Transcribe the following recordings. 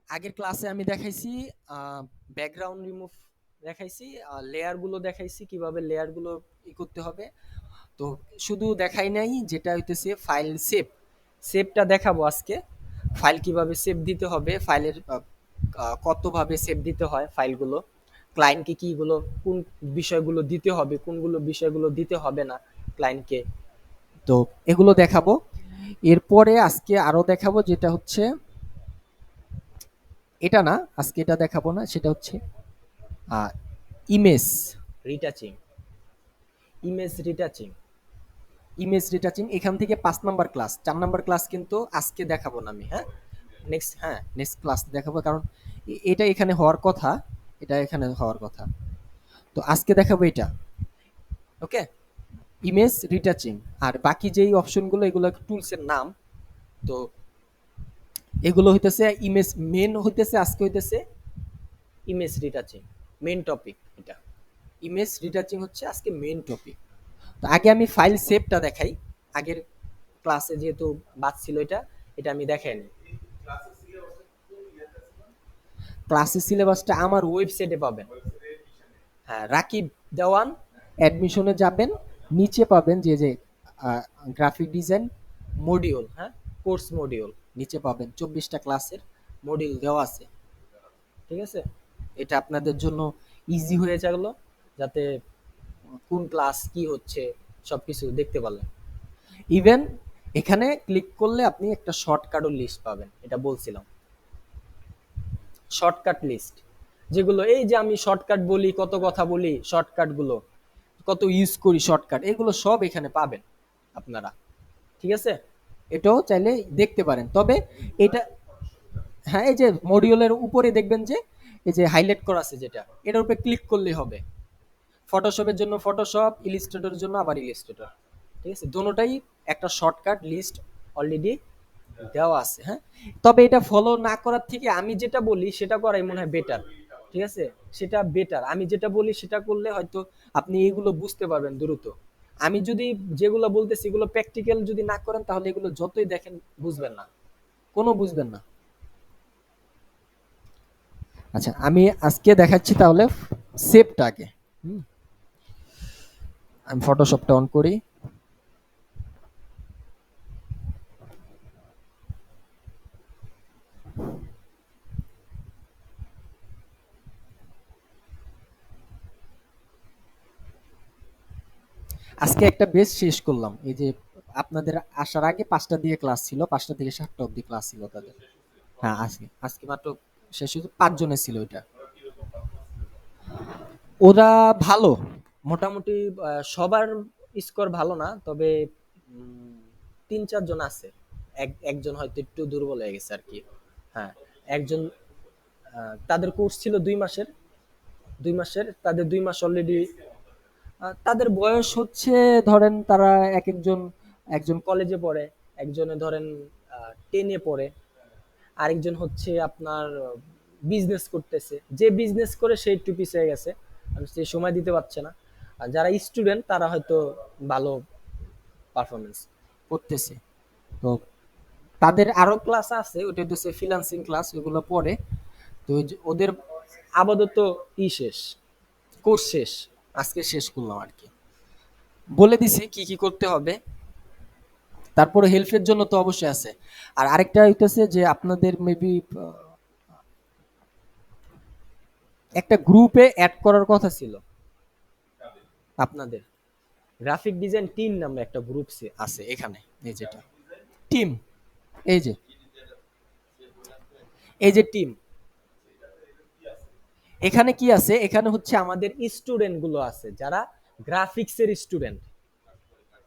আগের ক্লাসে আমি দেখাইছি ব্যাকগ্রাউন্ড রিমুভ দেখাইছি, লেয়ার গুলো দেখাইছি কিভাবে লেয়ার গুলো করতে হবে। তো শুধু দেখাই নাই, যেটা হইতেছে ফাইল সেভটা দেখাবো আজকে। ফাইল কিভাবে সেভ দিতে হবে, ফাইলের কতভাবে সেভ দিতে হয় ফাইলগুলো, ক্লায়েন্টকে কিগুলো কোন বিষয়গুলো দিতে হবে, কোনগুলো বিষয়গুলো দিতে হবে না ক্লায়েন্টকে। তো এগুলো দেখাবো। এরপরে আজকে আরো দেখাবো, যেটা হচ্ছে এটা না, আজকে এটা দেখাবো না, সেটা হচ্ছে ইমেজ রিটাচিং। ইমেজ রিটাচিং এখান থেকে 5 নাম্বার ক্লাস, 4 নাম্বার ক্লাস কিন্তু আজকে দেখাবো না আমি। নেক্সট ক্লাস দেখাবো, কারণ এটা এখানে হওয়ার কথা, এটা এখানে হওয়ার কথা। তো আজকে দেখাবো এটা। ওকে, ইমেজ রিটাচিং। আর বাকি যেই অপশনগুলো, এগুলো টুলসের নাম। তো এগুলো হইতেছে ইমেজ, মেন হইতেছে আজকে হইতেছে ইমেজ রিটাচিং, মেন টপিক এটা। ইমেজ রিটাচিং হচ্ছে আজকে মেন টপিক। তো আগে আমি ফাইল সেভটা দেখাই। আগের ক্লাসে যেহেতু বাদ ছিল এটা, এটা আমি দেখাই নি। ক্লাসের সিলেবাসটা আমার ওয়েবসাইটে পাবেন। হ্যাঁ, রাকিব দেওয়ান অ্যাডমিশনে যাবেন, নিচে পাবেন যে যে গ্রাফিক ডিজাইন মডিউল, হ্যাঁ, কোর্স মডিউল নিচে পাবেন। 24টা ক্লাসের মডিউল দেওয়া আছে। ঠিক আছে, এটা আপনাদের জন্য ইজি হয়ে গেল, যাতে কোন ক্লাস কি হচ্ছে সবকিছু দেখতে পারলেন। ইভেন এখানে ক্লিক করলে আপনি একটা শর্টকাটও লিস্ট পাবেন, এটা বলছিলাম। শর্টকাট লিস্ট, যেগুলো এই যে আমি শর্টকাট বলি, কত কথা বলি, শর্টকাট গুলো কত ইউজ করি, শর্টকাট এগুলো সব এখানে পাবেন আপনারা। ঠিক আছে, এটাও চাইলে দেখতে পারেন। তবে এটা, হ্যাঁ, এই যে মডিউলের উপরে দেখবেন যে এই যে হাইলাইট করা আছে, যেটা এটার উপরে ক্লিক করলেই হবে। ফটোশপের জন্য ফটোশপ, ইলিস্ট্রেটরের জন্য আবার ইলিস্ট্রেটর। ঠিক আছে, দোনোটাই একটা শর্টকাট লিস্ট অলরেডি দেওয়া আছে। হ্যাঁ, তবে এটা ফলো না করার থেকে আমি যেটা বলি সেটা করাই মনে হয় বেটার। ঠিক আছে, সেটা বেটার। আমি যেটা বলি সেটা করলে হয়তো আপনি এগুলো বুঝতে পারবেন দ্রুত। আমি যদি যেগুলো বলতেছি এগুলো প্র্যাকটিক্যাল যদি না করেন, তাহলে এগুলো যতই দেখেন বুঝবেন না, কোনো বুঝবেন না। আচ্ছা, আমি আজকে দেখাচ্ছি তাহলে সেভটাকে। আমি ফটোশপটা অন করি। আজকে একটা বেশ শেষ করলাম। এই যে আপনাদের আসার আগে 5টা দিয়ে ক্লাস ছিল, 5টা থেকে 7টা অবধি ক্লাস ছিল তাদের। হ্যাঁ, আজকে আজকে মাত্র শেষ হয়েছে, 5 জনের ছিল এটা। ওরা ভালো, মোটামুটি সবার স্কোর ভালো না, তবে 3-4 জন আছে। একজন হয়তো একটু দুর্বল হয়ে গেছে আর কি। হ্যাঁ, একজন, তাদের কোর্স ছিল 2 মাসের। 2 মাসের, তাদের 2 মাস অলরেডি। তাদের বয়স হচ্ছে, ধরেন তারা এক একজন, একজন কলেজে পড়ে, একজনে ধরেন 10-এ পড়ে, আরেকজন হচ্ছে আপনার বিজনেস করতেছে। যে বিজনেস করে সে একটু পিছিয়ে গেছে, আর সে সময় দিতে পারছে না। আর যারা স্টুডেন্ট তারা হয়তো ভালো পারফরমেন্স করতেছে। তো তাদের আরো ক্লাস আছে, ওটা হচ্ছে ফ্রিল্যান্সিং ক্লাস, ওগুলো পড়ে। তো ওদের আপাতত শেষ, কোর্স শেষ, আজকে শেষ করলাম আর কি। বলে দিছি কি কি করতে হবে। তারপরে হেল্পের জন্য তো অবশ্যই আছে। আর আরেকটা হইতেছে যে আপনাদের মেবি একটা গ্রুপে অ্যাড করার কথা ছিল আপনাদের। গ্রাফিক ডিজাইন টিম নামে একটা গ্রুপ আছে এখানে। এই যেটা টিম, এই যে, এই যে টিম, এখানে কি আছে, এখানে হচ্ছে আমাদের স্টুডেন্ট গুলো আছে, যারা গ্রাফিক্সের স্টুডেন্ট,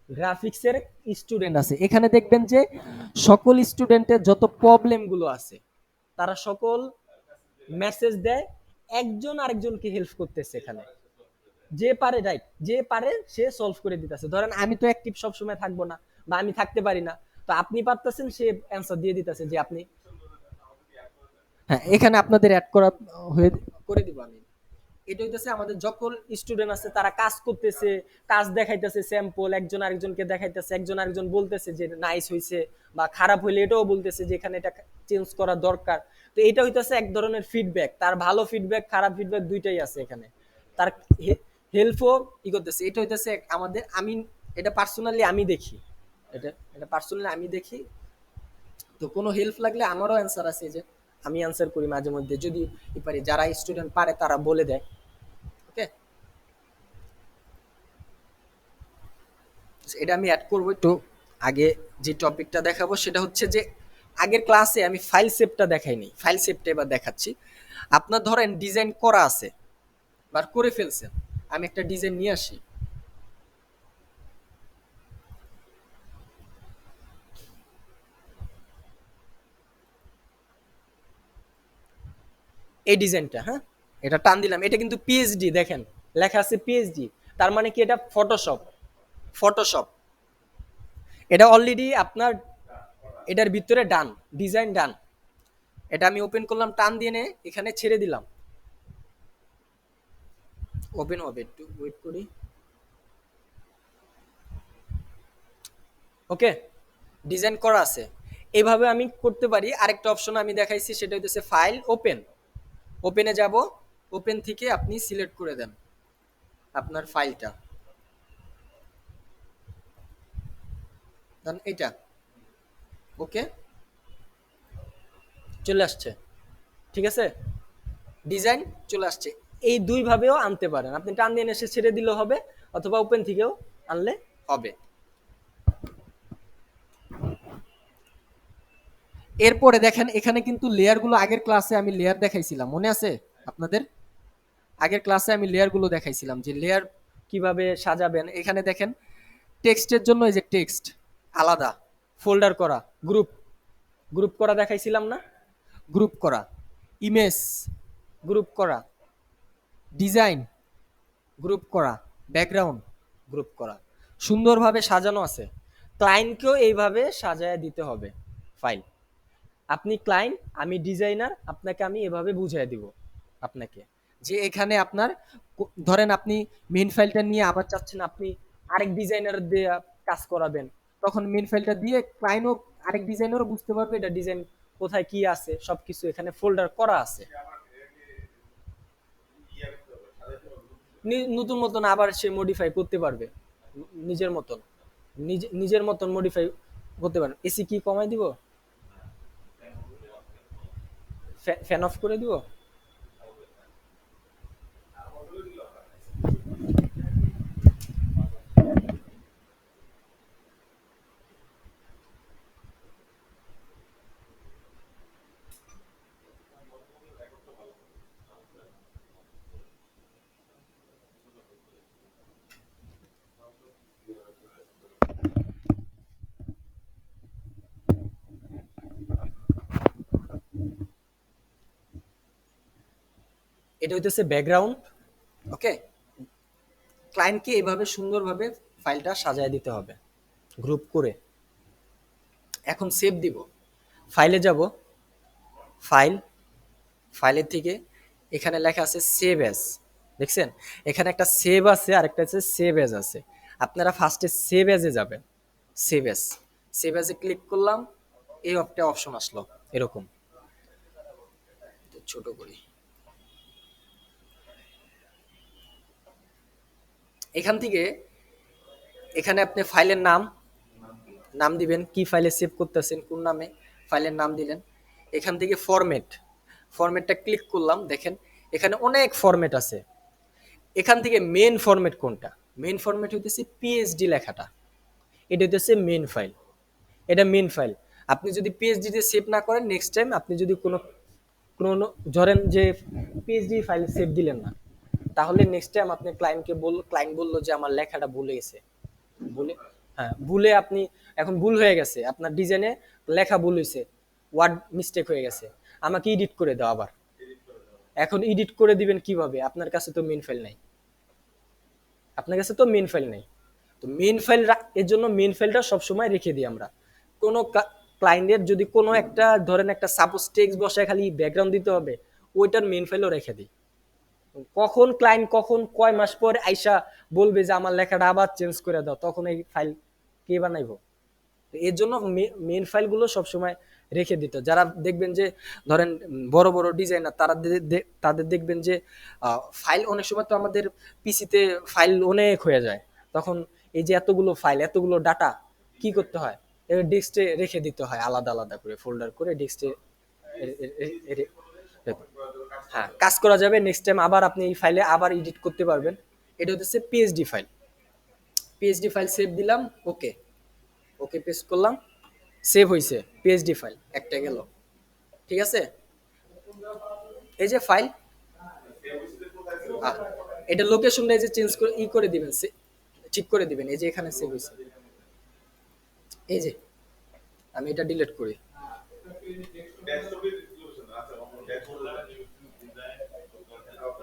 গ্রাফিক্সের স্টুডেন্ট আছে এখানে। দেখবেন যে সকল স্টুডেন্টের যত প্রবলেম গুলো আছে, তারা সকল মেসেজ দেয়, একজন আরেকজনকে হেল্প করতেছে এখানে। যে পারে, রাইট, যে পারে সে সলভ করে দিতেছে। ধরেন আমি তো অ্যাক্টিভ সব সময় থাকবো না, বা আমি থাকতে পারি না, তো আপনি পারতেছেন, সে অ্যান্সার দিয়ে দিতেছে যে আপনি। হ্যাঁ, এখানে আপনাদের অ্যাড করা হয়ে করে দিব আমি। এটা হইতেছে আমাদের যখন স্টুডেন্ট আছে তারা কাজ করতেছে, কাজ দেখাইতেছে, স্যাম্পল একজন আরেকজনকে দেখাইতেছে, একজন আরেকজন বলতেছে যে নাইস হয়েছে, বা খারাপ হইলে এটাও বলতেছে যে এখানে এটা চেঞ্জ করা দরকার। তো এটা হইতেছে এক ধরনের ফিডব্যাক, তার ভালো ফিডব্যাক খারাপ ফিডব্যাক দুইটাই আছে এখানে। তার হেল্পও ই করতেছে। এটা হইতেছে আমাদের, আমি এটা পার্সোনালি আমি দেখি, এটা এটা পার্সোনালি আমি দেখি। তো কোনো হেল্প লাগলে আমারও অ্যান্সার আছে, যে আমি অ্যান্সার করি মাঝে মধ্যে যদি পারি, যারা স্টুডেন্ট পারে তারা বলে দেয়। ওকে, এটা আমি অ্যাড করবো একটু আগে। যে টপিকটা দেখাবো সেটা হচ্ছে যে আগের ক্লাসে আমি ফাইল সেভটা দেখাইনি, ফাইল সেভটা এবার দেখাচ্ছি। আপনার ধরেন ডিজাইন করা আছে বা করে ফেলছেন, আমি একটা ডিজাইন নিয়ে আসি, এই ডিজাইনটা, হ্যাঁ এটা টান দিলাম, এটা কিন্তু পিএইচডি, দেখেন লেখা আছে পিএইচডি, তার মানে কি এটা ফটোশপ, ফটোশপ। এটা অলরেডি আপনার এটার ভিতরে ডান, ডিজাইন ডান। এটা আমি ওপেন করলাম, টান দিয়ে এখানে ছেড়ে দিলাম, ওপেন হবে, একটু ওয়েট করি। ওকে, ডিজাইন করা আছে। এইভাবে আমি করতে পারি। আরেকটা অপশন আমি দেখাইছি, সেটা হচ্ছে ফাইল ওপেন, ওপেনে যাব, ওপেন থেকে আপনি সিলেক্ট করে দেন আপনার ফাইলটা, দেন এটা, ওকে চলে আসছে, ঠিক আছে, ডিজাইন চলে আসছে। এই দুই ভাবেও আনতে পারেন, আপনি টান দিয়ে এসে ছেড়ে দিলেও হবে, অথবা ওপেন থেকেও আনলে হবে। এরপরে দেখেন এখানে কিন্তু লেয়ারগুলো, আগের ক্লাসে আমি লেয়ার দেখাইছিলাম, মনে আছে আপনাদের? আগের ক্লাসে আমি লেয়ারগুলো দেখাইছিলাম যে লেয়ার কিভাবে সাজাবেন। এখানে দেখেন টেক্সটের জন্য এই যে টেক্সট আলাদা, ফোল্ডার করা, গ্রুপ, গ্রুপ করা দেখাইছিলাম না? গ্রুপ করা, ইমেজ গ্রুপ করা, ডিজাইন গ্রুপ করা, ব্যাকগ্রাউন্ড গ্রুপ করা, সুন্দরভাবে সাজানো আছে। ক্লায়েন্টকেও এইভাবে সাজায় দিতে হবে ফাইল। আপনি ক্লায়েন্ট, আমি ডিজাইনার, আপনাকে আমি এভাবে বুঝিয়ে দিব আপনাকে, যে এখানে আপনার ধরেন আপনি মেইন ফাইলটা নিয়ে আবার চাচ্ছেন আপনি আরেক ডিজাইনার দিয়ে কাজ করাবেন, তখন মেইন ফাইলটা দিয়ে ক্লায়েন্টও আরেক ডিজাইনারও বুঝতে পারবে এটা ডিজাইন কোথায় কি আছে, সবকিছু এখানে ফোল্ডার করা আছে। নতুন মতন আবার সে মডিফাই করতে পারবে নিজের মতন, নিজের মতন মডিফাই করতে পারবে। এসি কি কমাই দিব, ফ্যান অফ করে দিব। এটা হইতেছে ব্যাকগ্রাউন্ড। ওকে, ক্লায়েন্টকে এভাবে সুন্দরভাবে ফাইলটা সাজায় দিতে হবে গ্রুপ করে। এখন সেভ দিব, ফাইলে যাব, ফাইল, ফাইলের থেকে এখানে লেখা আছে সেভ অ্যাজ, দেখছেন এখানে একটা সেভ আছে আর একটা আছে সেভ অ্যাজ আছে। আপনারা ফার্স্টে সেভ অ্যাজে যাবেন, সেভ অ্যাজ, সেভ অ্যাজে ক্লিক করলাম, এই একটা অপশন আসলো এরকম, ছোট করি। এখান থেকে এখানে আপনি ফাইলের নাম, নাম দিবেন, কি ফাইলে সেভ করতেছেন, কোন নামে, ফাইলের নাম দিলেন। এখান থেকে ফরম্যাট, ফরম্যাটটা ক্লিক করলাম, দেখেন এখানে অনেক ফরম্যাট আছে। এখান থেকে মেন ফরম্যাট কোনটা, মেন ফরম্যাট হইতেছে পিএইচডি লেখাটা, এটা হইতেছে মেন ফাইল, এটা মেন ফাইল। আপনি যদি পিএইচডি তে সেভ না করেন, নেক্সট টাইম আপনি যদি কোনো কোনো ধরেন যে পিএইচডি ফাইল সেভ দিলেন না, তাহলে নেক্সট টাইম আপনি ক্লায়েন্টকে ক্লায়েন্ট বললো যে আমার লেখাটা ভুলে গেছে, ভুলে, হ্যাঁ ভুলে আপনি, এখন ভুল হয়ে গেছে আপনার ডিজাইনে, লেখা ভুল হয়েছে, ওয়ার্ড মিস্টেক হয়ে গেছে, আমাকে এডিট করে দাও আবার। এখন এডিট করে দিবেন কিভাবে, আপনার কাছে তো মেন ফাইল নাই, আপনার কাছে তো মেন ফাইল নাই। তো মেন ফাইল, এর জন্য মেন ফাইলটা সবসময় রেখে দিই আমরা। কোনো ক্লায়েন্টের যদি কোনো একটা ধরেন একটা সাপোজ টেক্সট বসায় খালি ব্যাকগ্রাউন্ড দিতে হবে, ওইটার মেন ফাইলও রেখে দিই। কখন ক্লায়েন্ট কখন কয় মাস পর আইসা বলবে যে আমার লেখাটা আবার চেঞ্জ করে দাও, তখন এই ফাইল কে বানাইবো? এর জন্য মেন ফাইলগুলো সবসময় রেখে দিত। যারা দেখবেন যে ধরেন বড় বড় ডিজাইনার, তারা তাদের দেখবেন যে ফাইল অনেক সময় তো আমাদের পিসিতে ফাইল অনেক হয়ে যায়, তখন এই যে এতগুলো ফাইল এতগুলো ডাটা কি করতে হয়, ডেস্কে রেখে দিতে হয় আলাদা আলাদা করে ফোল্ডার করে ডেস্কে। হ্যাঁ, কাজ করা যাবে, নেক্সট টাইম আবার আপনি এই ফাইলে আবার এডিট করতে পারবেন। এটা হচ্ছে PhD file. PhD file save দিলাম, ওকে, ওকে পেস্ট করলাম, সেভ হয়েছে পিএইচডি ফাইল একটা গেল। ঠিক আছে, এই যে ফাইল, এটা লোকেশনটা এই যে চেঞ্জ করে করে দিবেন, ঠিক করে দিবেন। এই যে এখানে সেভ হয়েছে, এই যে আমি এটা ডিলিট করি।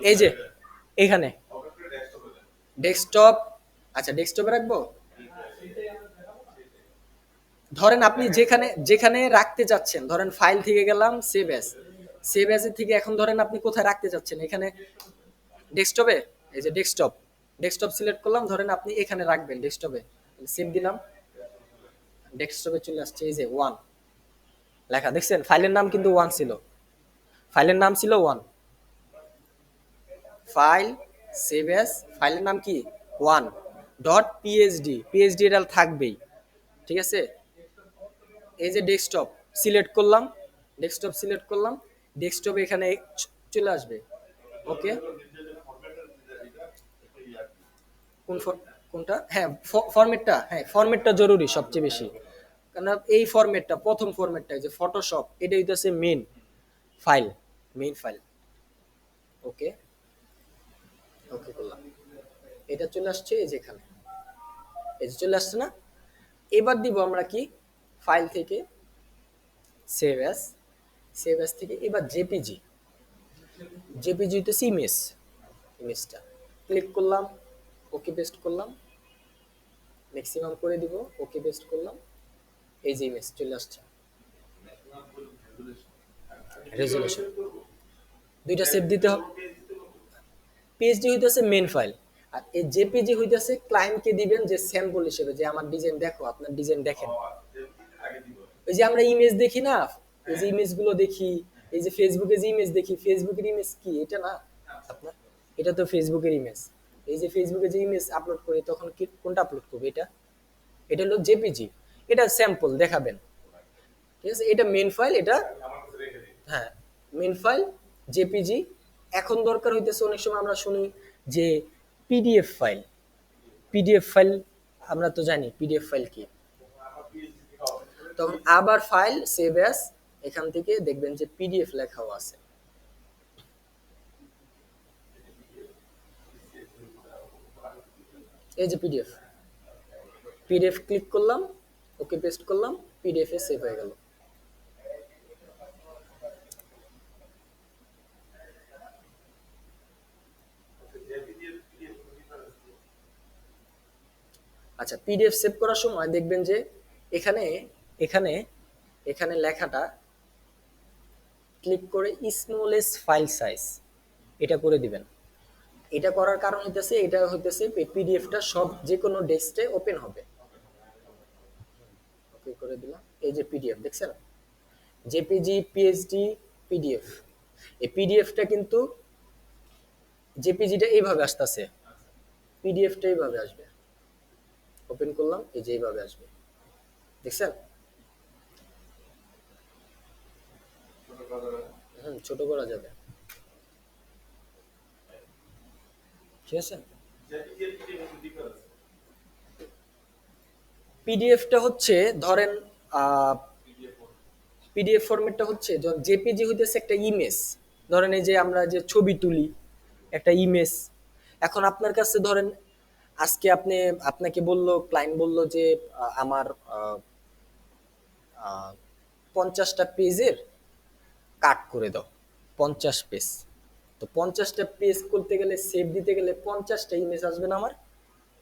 এই যে এখানে ডেস্কটপ, আচ্ছা ডেস্কটপে রাখবো। ধরেন আপনি যেখানে যেখানে রাখতে চাচ্ছেন, ধরেন ফাইল থেকে গেলাম সেভ অ্যাজ, সেভ অ্যাজ থেকে এখন ধরেন আপনি কোথায় রাখতে চাচ্ছেন, এখানে ডেস্কটপে, এই যে ডেস্কটপ, ডেস্কটপ সিলেক্ট করলাম, ধরেন আপনি এখানে রাখবেন ডেস্কটপে, সেভ দিলাম, ডেস্কটপে চলে আসছে এই যে ওয়ান লেখা, দেখছেন ফাইলের নাম কিন্তু ওয়ান ছিল, ফাইলের নাম ছিল ওয়ান, ফাইল সেভ অ্যাজ, ফাইলের নাম কি ওয়ান ডট পিএইচডি, পিএইচডি এটা থাকবেই। ঠিক আছে, এই যে ডেস্কটপ সিলেক্ট করলাম, ডেস্কটপ সিলেক্ট করলাম, ডেস্কটপ এখানে চলে আসবে। ওকে, কোন কোনটা, হ্যাঁ ফরম্যাটটা, হ্যাঁ ফরম্যাটটা জরুরি সবচেয়ে বেশি, কারণ এই ফরম্যাটটা প্রথম ফরম্যাটটা যে ফটোশপ, এটা হইতেছে মেইন ফাইল, মেইন ফাইল। ওকে, ওকে করলাম, এটা চলে আসছে এই যে এখানে, এই যে চলে আসছে না। এবার দিব আমরা কি, ফাইল থেকে সেভ অ্যাজ, সেভ অ্যাজ থেকে এবার জেপিজি, জেপিজি হইতেছে ইমেজ, ইমেজটা ক্লিক করলাম, ওকে পেস্ট করলাম, ম্যাক্সিমাম করে দিব, ওকে পেস্ট করলাম, এই যে ইমেজ চলে আসছে। রেজুলেশন দুইটা সেভ দিতে হবে। পিএইচডি হইতেছে মেন ফাইল, আর এই জেপিজি হইতেছে ক্লায়েন্টকে দিবেন যে স্যাম্পল হিসেবে, যে আমার ডিজাইন দেখো, আপনার ডিজাইন দেখেন। ওই যে আমরা ইমেজ দেখি না, এই যে ইমেজ গুলো দেখি, এই যে ফেসবুকে যে ইমেজ দেখি, ফেসবুকের ইমেজ কি এটা না আপনার, এটা তো ফেসবুকের ইমেজ। এই যে ফেসবুকে যে ইমেজ আপলোড করি, তখন কি কোনটা আপলোড করবে, এটা, এটা হলো জেপিজি, এটা স্যাম্পল দেখাবেন। ঠিক আছে, এটা মেন ফাইল, এটা হ্যাঁ মেন ফাইল জেপিজি। এখন দরকার হইতেছে, অনেক সময় আমরা শুনি যে পিডিএফ ফাইল, পিডিএফ ফাইল আমরা তো জানি পিডিএফ ফাইল কি, তখন আবার ফাইল সেভ অ্যাজ, এখান থেকে দেখবেন যে পিডিএফ লেখাও আছে। এই যে পিডিএফ, পিডিএফ ক্লিক করলাম, ওকে পেস্ট করলাম, পিডিএফ এ সেভ হয়ে গেল। আচ্ছা, পিডিএফ সেভ করার সময় দেখবেন যে এখানে এখানে এখানে লেখাটা ক্লিক করে স্মলেস্ট ফাইল সাইজ এটা করে দিবেন। এটা করার কারণ হইতেছে, এটা হইতেছে পিডিএফটা সব যে কোনো ডেস্কে ওপেন হবে। ওকে করে দিলাম, এই যে পিডিএফ দেখছেন, জেপিজি পিএইচডি পিডিএফ, এই পিডিএফটা কিন্তু, জেপিজিটা এইভাবে আসতেছে, পিডিএফটা এইভাবে আসবে। ওপেন করলাম, এই যে এইভাবে আসবে, দেখছেন। ছোট করা যাবে, ঠিক আছে। পিডিএফটা হচ্ছে ধরেন পিডিএফ ফরম্যাটটা হচ্ছে, জেপিজি হইতেছে একটা ইমেজ, ধরেন এই যে আমরা যে ছবি তুলি একটা ইমেজ। এখন আপনার কাছে ধরেন আজকে আপনাকে বলল, ক্লায়েন্ট বলল যে আমার 50টা পেজের কাট করে দাও, 50 পেজ। তো 50টা পেজ করতে গেলে, সেভ দিতে গেলে 50টা ইমেজ আসবে না আমার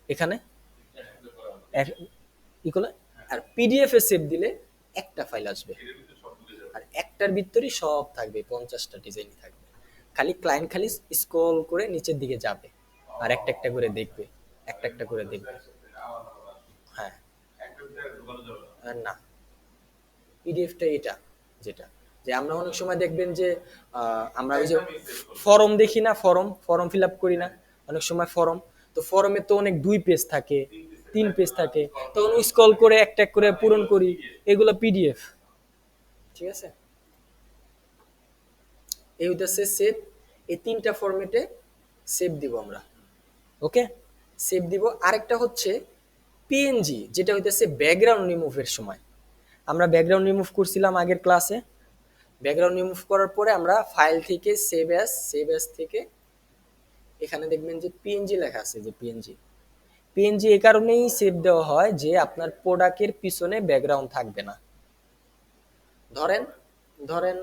এখানে, ই করলে, আর পিডিএফ এ সেভ দিলে একটা ফাইল আসবে, আর একটার ভিতরেই সব থাকবে, 50টা ডিজাইন থাকবে। খালি ক্লায়েন্ট খালি স্ক্রল করে নিচের দিকে যাবে আর একটা একটা করে দেখবে, একটা একটা করে দেখবে। হ্যাঁ, না, পিডিএফটা এটা যেটা, যে আমরা অনেক সময় দেখবেন যে আমরা ওই যে ফর্ম দেখি না, ফর্ম ফর্ম ফিল আপ করি না অনেক সময় ফর্ম, তো ফর্মে তো অনেক 2 পেজ থাকে, 3 পেজ থাকে, তখন স্ক্রল করে একটা এক করে পূরণ করি, এগুলো পিডিএফ। ঠিক আছে, এই হইতেছে সেভ, এই 3টা ফরম্যাটে সেভ দিব আমরা। ওকে, সেভ দিব। আরেকটা হচ্ছে পিএনজি, যেটা হইতেছে ব্যাকগ্রাউন্ড রিমুভের সময়। আমরা ব্যাকগ্রাউন্ড রিমুভ করছিলাম আগের ক্লাসে, ব্যাকগ্রাউন্ড রিমুভ করার পরে আমরা ফাইল থেকে সেভ অ্যাজ, সেভ অ্যাজ থেকে এখানে দেখবেন যে পিএনজি লেখা আছে, যে পিএনজি, পিএনজি এই কারণেই সেভ দেওয়া হয় যে আপনার প্রোডাক্টের পিছনে ব্যাকগ্রাউন্ড থাকবে না। ধরেন ধরেন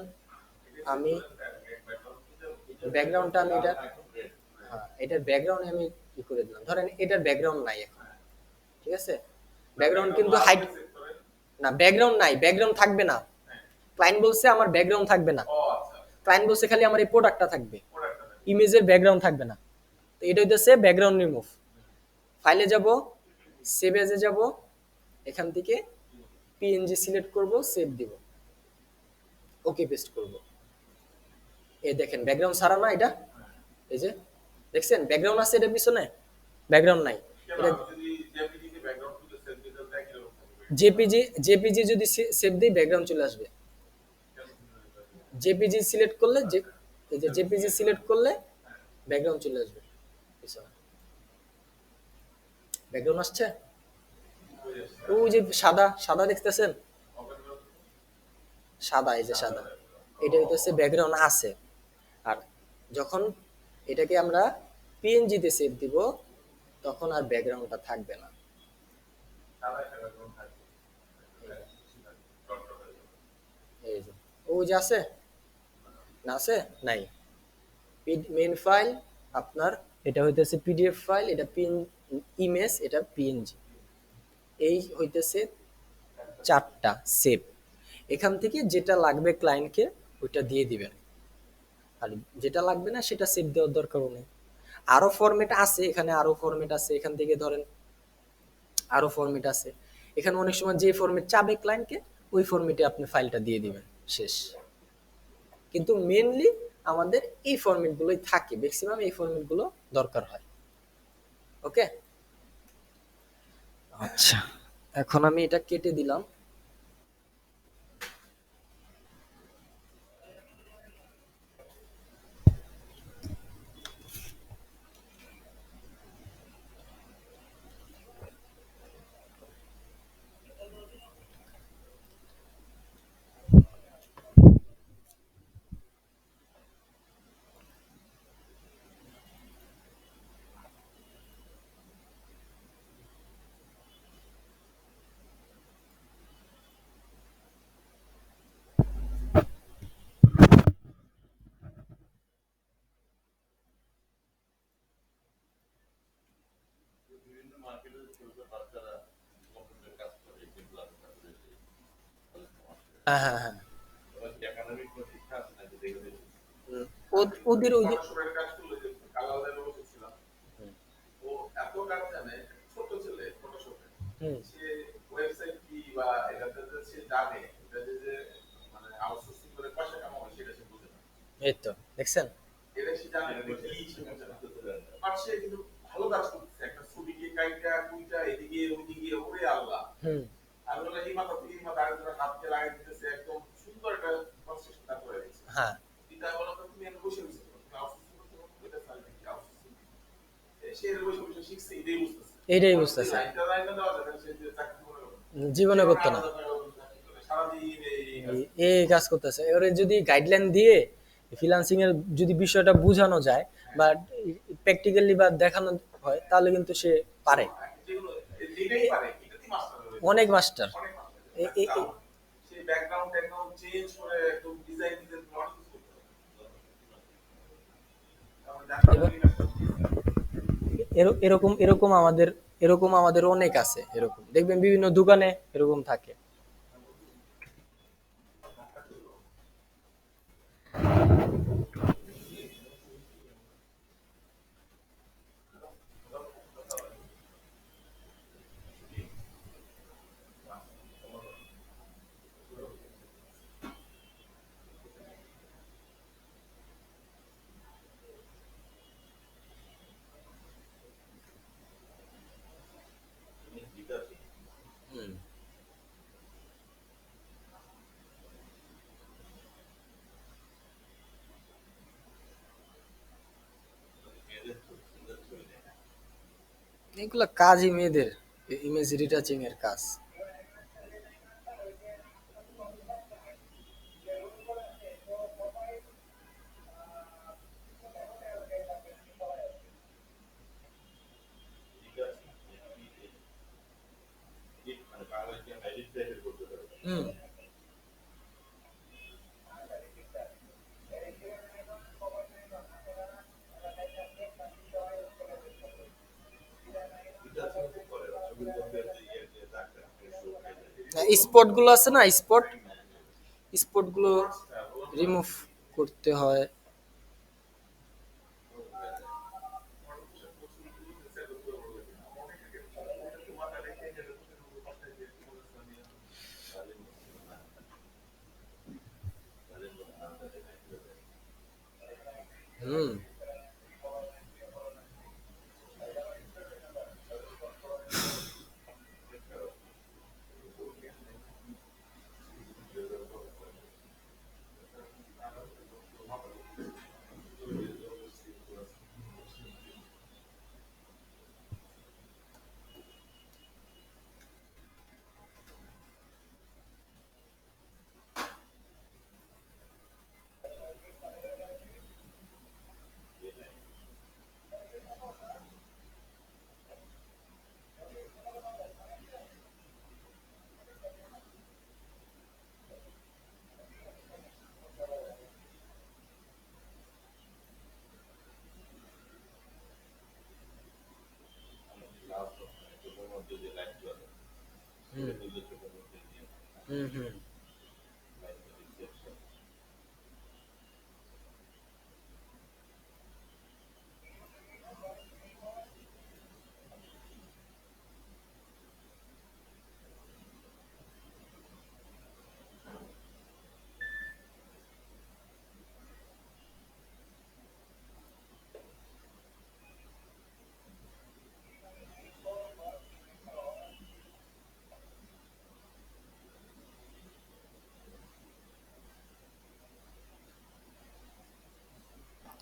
আমি ব্যাকগ্রাউন্ডটা আমি এটা, হ্যাঁ এটার ব্যাকগ্রাউন্ড আমি কি করে দিলাম, ধরেন এটার ব্যাকগ্রাউন্ড নাই এখন, ঠিক আছে, ব্যাকগ্রাউন্ড কিন্তু হাইড, না ব্যাকগ্রাউন্ড নাই, ব্যাকগ্রাউন্ড থাকবে না, ক্লায়েন্ট বলছে আমার ব্যাকগ্রাউন্ড থাকবে না, ক্লায়েন্ট বলছে খালি আমার এই প্রোডাক্টটা থাকবে, ইমেজের ব্যাকগ্রাউন্ড থাকবে না। তো এটা হইতেছে ব্যাকগ্রাউন্ড রিমুভ। ফাইলে যাব, সেভ এজে যাব, এখান থেকে পিএনজি সিলেক্ট করব, সেভ দিব, ওকে পেস্ট করব। এই দেখেন ব্যাকগ্রাউন্ড সারা না এটা, এই যে দেখছেন ব্যাকগ্রাউন্ড আছে এটার পিছনে, ব্যাকগ্রাউন্ড নাই। এটা জেপিজি, জেপিজি যদি সেভ দিই ব্যাকগ্রাউন্ড চলে আসবে। জেপিজি সিলেক্ট করলে, যে এই যে জেপিজি সিলেক্ট করলে ব্যাকগ্রাউন্ড চলে আসবে পিছনে, ব্যাকগ্রাউন্ড আসছে, ওই যে সাদা সাদা দেখতেছেন, সাদা, এই যে সাদা, এটা হইতেছে ব্যাকগ্রাউন্ড আছে। আর যখন এটাকে আমরা পিএনজিতে সেভ দিব তখন আর ব্যাকগ্রাউন্ডটা থাকবে না। এই যে ওই যে আছে না, আছে নাই, মেইন ফাইল আপনার এটা হইতেছে পিডিএফ ফাইল, এটা পিন ইমেজ, এটা পিএনজি, এই হইতেছে 4টা সেভ। এখান থেকে যেটা লাগবে ক্লায়েন্টকে ওইটা দিয়ে দিবেন, আর যেটা লাগবে না সেটা সেভ দেওয়ার দরকার নেই। আরো ফরম্যাট আছে, এখানে আরো ফরম্যাট আছে, এখান থেকে ধরেন আরো ফরম্যাট আছে, এখানে অনেক সময় যে ফরম্যাট চাবে ক্লায়েন্টকে ওই ফরম্যাটে আপনি ফাইলটা দিয়ে দিবেন, শেষ। কিন্তু মেইনলি আমাদের এই ফরম্যাট গুলোই থাকে, ম্যাক্সিমাম এই ফরম্যাট গুলো দরকার হয়। ওকে, আচ্ছা, এখন আমি এটা কেটে দিলাম। হ্যাঁ হ্যাঁ হ্যাঁ, ওদের ওই যে এই তো দেখছেন, হুম, হ্যাঁ এইটাই বুঝতেছে, জীবনে করতো না, এই কাজ করতেছে। এবারে যদি গাইডলাইন দিয়ে ফ্রিল্যান্সিং এর যদি বিষয়টা বোঝানো যায় বা প্র্যাকটিক্যালি বা দেখানো হয় তাহলে কিন্তু সে পারে, অনেক মাস্টার। এরকম এরকম আমাদের, এরকম আমাদের অনেক আছে, এরকম দেখবেন বিভিন্ন দোকানে এরকম থাকে। এগুলা কাজই মেয়েদের, ইমেজ রিটাচিং এর কাজ। হুম। স্পট গুলো আছে না, স্পট, স্পট গুলো রিমুভ করতে হয়। হুম। হুম। হুম। হুম।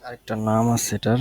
আরেকটা নাম আছে এটার।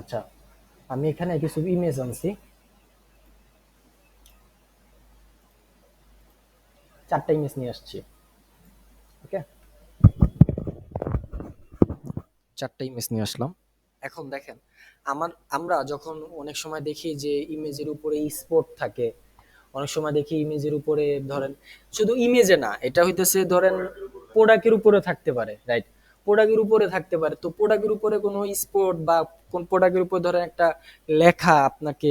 আচ্ছা, আমি এখানে কিছু ইমেজ আনছি, 4টা ইমেজ নিয়ে আসছি। ওকে, 4টা ইমেজ নিয়ে আসলাম। এখন দেখেন, আমরা যখন অনেক সময় দেখি যে ইমেজের উপরে স্পট থাকে, অনেক সময় দেখি ইমেজের উপরে ধরেন, শুধু ইমেজে না, এটা হইতেছে ধরেন প্রোডাক্টের উপরে থাকতে পারে, রাইট? প্রোডাক্টের উপরে থাকতে পারে, তো প্রোডাক্টের উপরে কোনো স্পট বা কোন প্রোডাক্টের উপর ধরেন একটা লেখা আপনাকে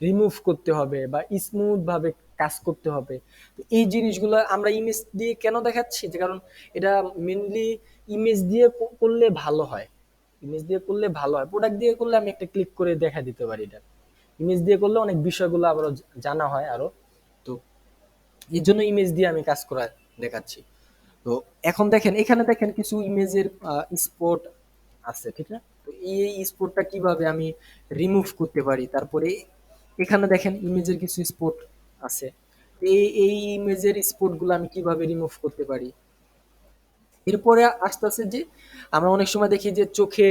রিমুভ করতে হবে বা স্মুথ ভাবে কাজ করতে হবে। তো এই জিনিসগুলো আমরা ইমেজ দিয়ে কেন দেখাচ্ছি, যে কারণ এটা মেনলি ইমেজ দিয়ে করলে ভালো হয়। ইমেজ দিয়ে করলে ভালো হয়, প্রোডাক্ট দিয়ে করলে আমি একটা ক্লিক করে দেখা দিতে পারি। এটা ইমেজ দিয়ে করলে অনেক বিষয়গুলো আবারও জানা হয় আরো। তো এর জন্য ইমেজ দিয়ে আমি কাজ করা দেখাচ্ছি। তো এখন দেখেন, এখানে দেখেন কিছু ইমেজের স্পট আছে, ঠিক না? তো এই স্পটটা কিভাবে আমি রিমুভ করতে পারি, তারপরে এখানে দেখেন ইমেজের কিছু স্পট আছে। এই ইমেজের স্পট গুলো আমি কিভাবে রিমুভ করতে পারি। এরপরে আস্তে আস্তে যে আমরা অনেক সময় দেখি যে চোখে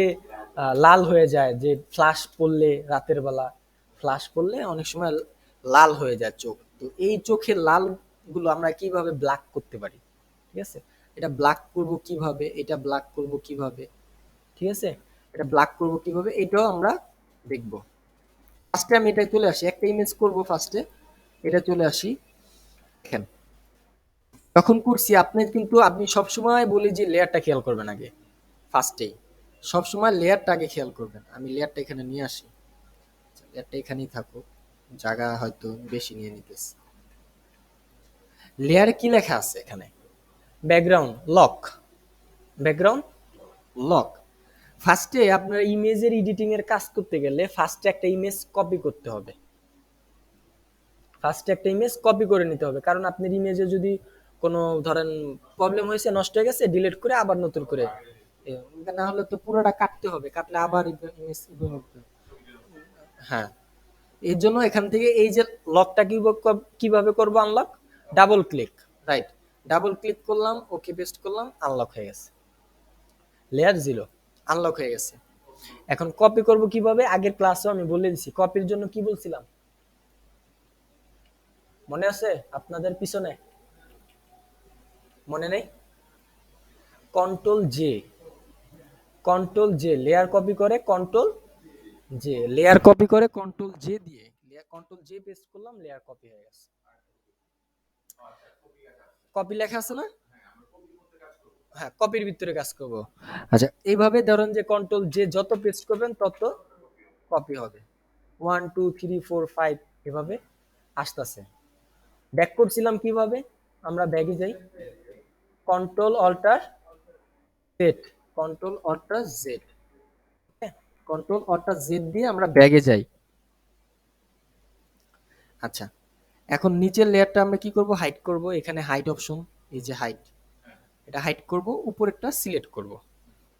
লাল হয়ে যায়, যে ফ্লাশ পড়লে রাতের বেলা ফ্লাশ পড়লে অনেক সময় লাল হয়ে যায় চোখ। তো এই চোখের লাল গুলো আমরা কিভাবে ব্ল্যাক করতে পারি, ঠিক আছে? এটা ব্ল্যাক করব কিভাবে, এটা ব্ল্যাক করব কিভাবে, ঠিক আছে? এটা ব্ল্যাক করব কিভাবে, এটাও আমরা দেখব। ফার্স্টে আমি এটা চলে আসি, একটা ইমেজ করব ফার্স্টে, এটা চলে আসি। দেখেন, যখন করছি আপনি কিন্তু আমি সবসময় বলি যে লেয়ারটা খেয়াল করবেন আগে, ফার্স্টেই সবসময় লেয়ারটা আগে খেয়াল করবেন। আমি লেয়ারটা এখানে নিয়ে আসি, লেয়ারটা এখানেই থাকুক, জায়গা হয়তো বেশি নিয়ে নিতেছে। লেয়ারে কি লেখা আছে এখানে? Background lock, background lock. ফার্স্টে আপনার ইমেজের এডিটিং এর কাজ করতে গেলে ফার্স্টে একটা ইমেজ কপি করতে হবে। ফার্স্টে একটা ইমেজ কপি করে নিতে হবে, কারণ আপনার ইমেজে যদি কোনো ধরেন প্রবলেম হয়েছে, নষ্ট হয়ে গেছে, ডিলিট করে আবার নতুন করে না হলে তো পুরোটা কাটতে হবে, কাটলে আবার ইমেজ। হ্যাঁ, এর জন্য এখান থেকে এই যে লকটা কিভাবে করব, unlock, double click, right, double click করলাম, ওকে পেস্ট করলাম, আনলক হয়ে গেছে, লেয়ার 0 আনলক হয়ে গেছে। এখন কপি করব কিভাবে, আগের ক্লাসে আমি বলে দিছি কপির জন্য কি বলছিলাম, মনে আছে আপনাদের পিছনে? মনে নেই? Control J, control J layer copy করে, কন্ট্রোল জে লেয়ার কপি করে, কন্ট্রোল জে দিয়ে লেয়ার, কন্ট্রোল জে পেস্ট করলাম, লেয়ার কপি হয়ে গেছে। কপি লেখা আছে না? হ্যাঁ, কপির ভিতরে কাজ করব। আচ্ছা, এইভাবে ধরেন যে কন্ট্রোল জে যত পেস্ট করবেন তত কপি হবে, 1 2 3 4 5 এভাবে আসতেছে। ব্যাক করছিলাম কিভাবে, আমরা ব্যাগে যাই, control alter Z, control alter Z, control alter Z দিয়ে আমরা ব্যাগে যাই। আচ্ছা, এখন নিচের লেয়ারটা আমরা কি করব, হাইড করব। এখানে হাইড অপশন, এই যে হাইড, এটা হাইড করব, উপরেরটা সিলেক্ট করব।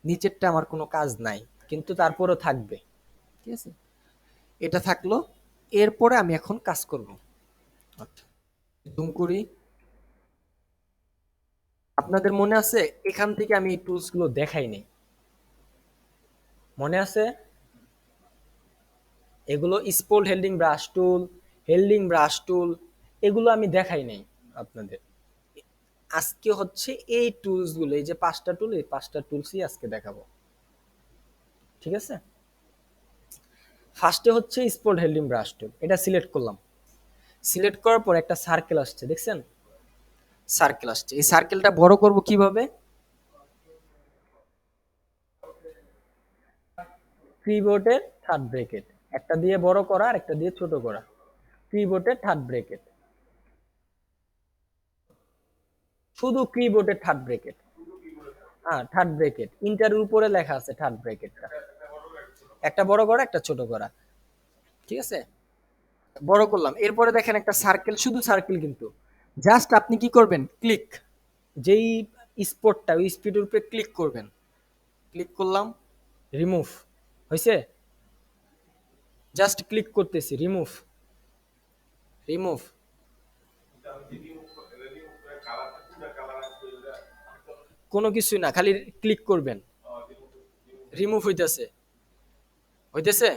নিচেরটা আমার কোনো কাজ নাই, কিন্তু তারপরও থাকবে, ঠিক আছে? এটা থাকলো। এরপরে আমি এখন কাজ করব। আচ্ছা, জুম করি। আপনাদের মনে আছে এখান থেকে আমি এই টুলস গুলো দেখাইনি, মনে আছে? এগুলো স্পোর্ট হেল্ডিং ব্রাশ টুল, হেল্ডিং ব্রাশ টুল, এগুলো আমি দেখাই নাই আপনাদের। আজকে হচ্ছে এই টুলস গুলো, এই যে 5টা টুল, এই 5টা টুলসই আজকে দেখাবো, ঠিক আছে? ফার্স্টে হচ্ছে স্পোর্ট হেল্ডিং ব্রাশ টুল, এটা সিলেক্ট করলাম। সিলেক্ট করার পর একটা সার্কেল আসছে, দেখছেন? সার্কেল আসছে, এই সার্কেলটা বড় করব কিভাবে, কিবোর্ডের থার্ড ব্রেকেট, একটা দিয়ে বড় করা আর একটা দিয়ে ছোট করা, কিবোর্ডের থার্ড ব্রেকেট, শুধু কিবোর্ডের থার্ড ব্রেকেট। হ্যাঁ, থার্ড ব্রেকেট ইন্টারের উপরে লেখা আছে থার্ড ব্রেকেটটা, একটা বড় করা একটা ছোট করা, ঠিক আছে? বড় করলাম। এরপরে দেখেন একটা সার্কেল, শুধু সার্কেল, কিন্তু জাস্ট আপনি কি করবেন, ক্লিক, যেই স্পটটা ওই স্পিডের উপরে ক্লিক করবেন। ক্লিক করলাম, রিমুভ হয়েছে, জাস্ট ক্লিক করতেছি, রিমুভ, রিমুভ, কোনো কিছুই না, খালি ক্লিক করবেন, রিমুভ হইতেছে, হইতেছে,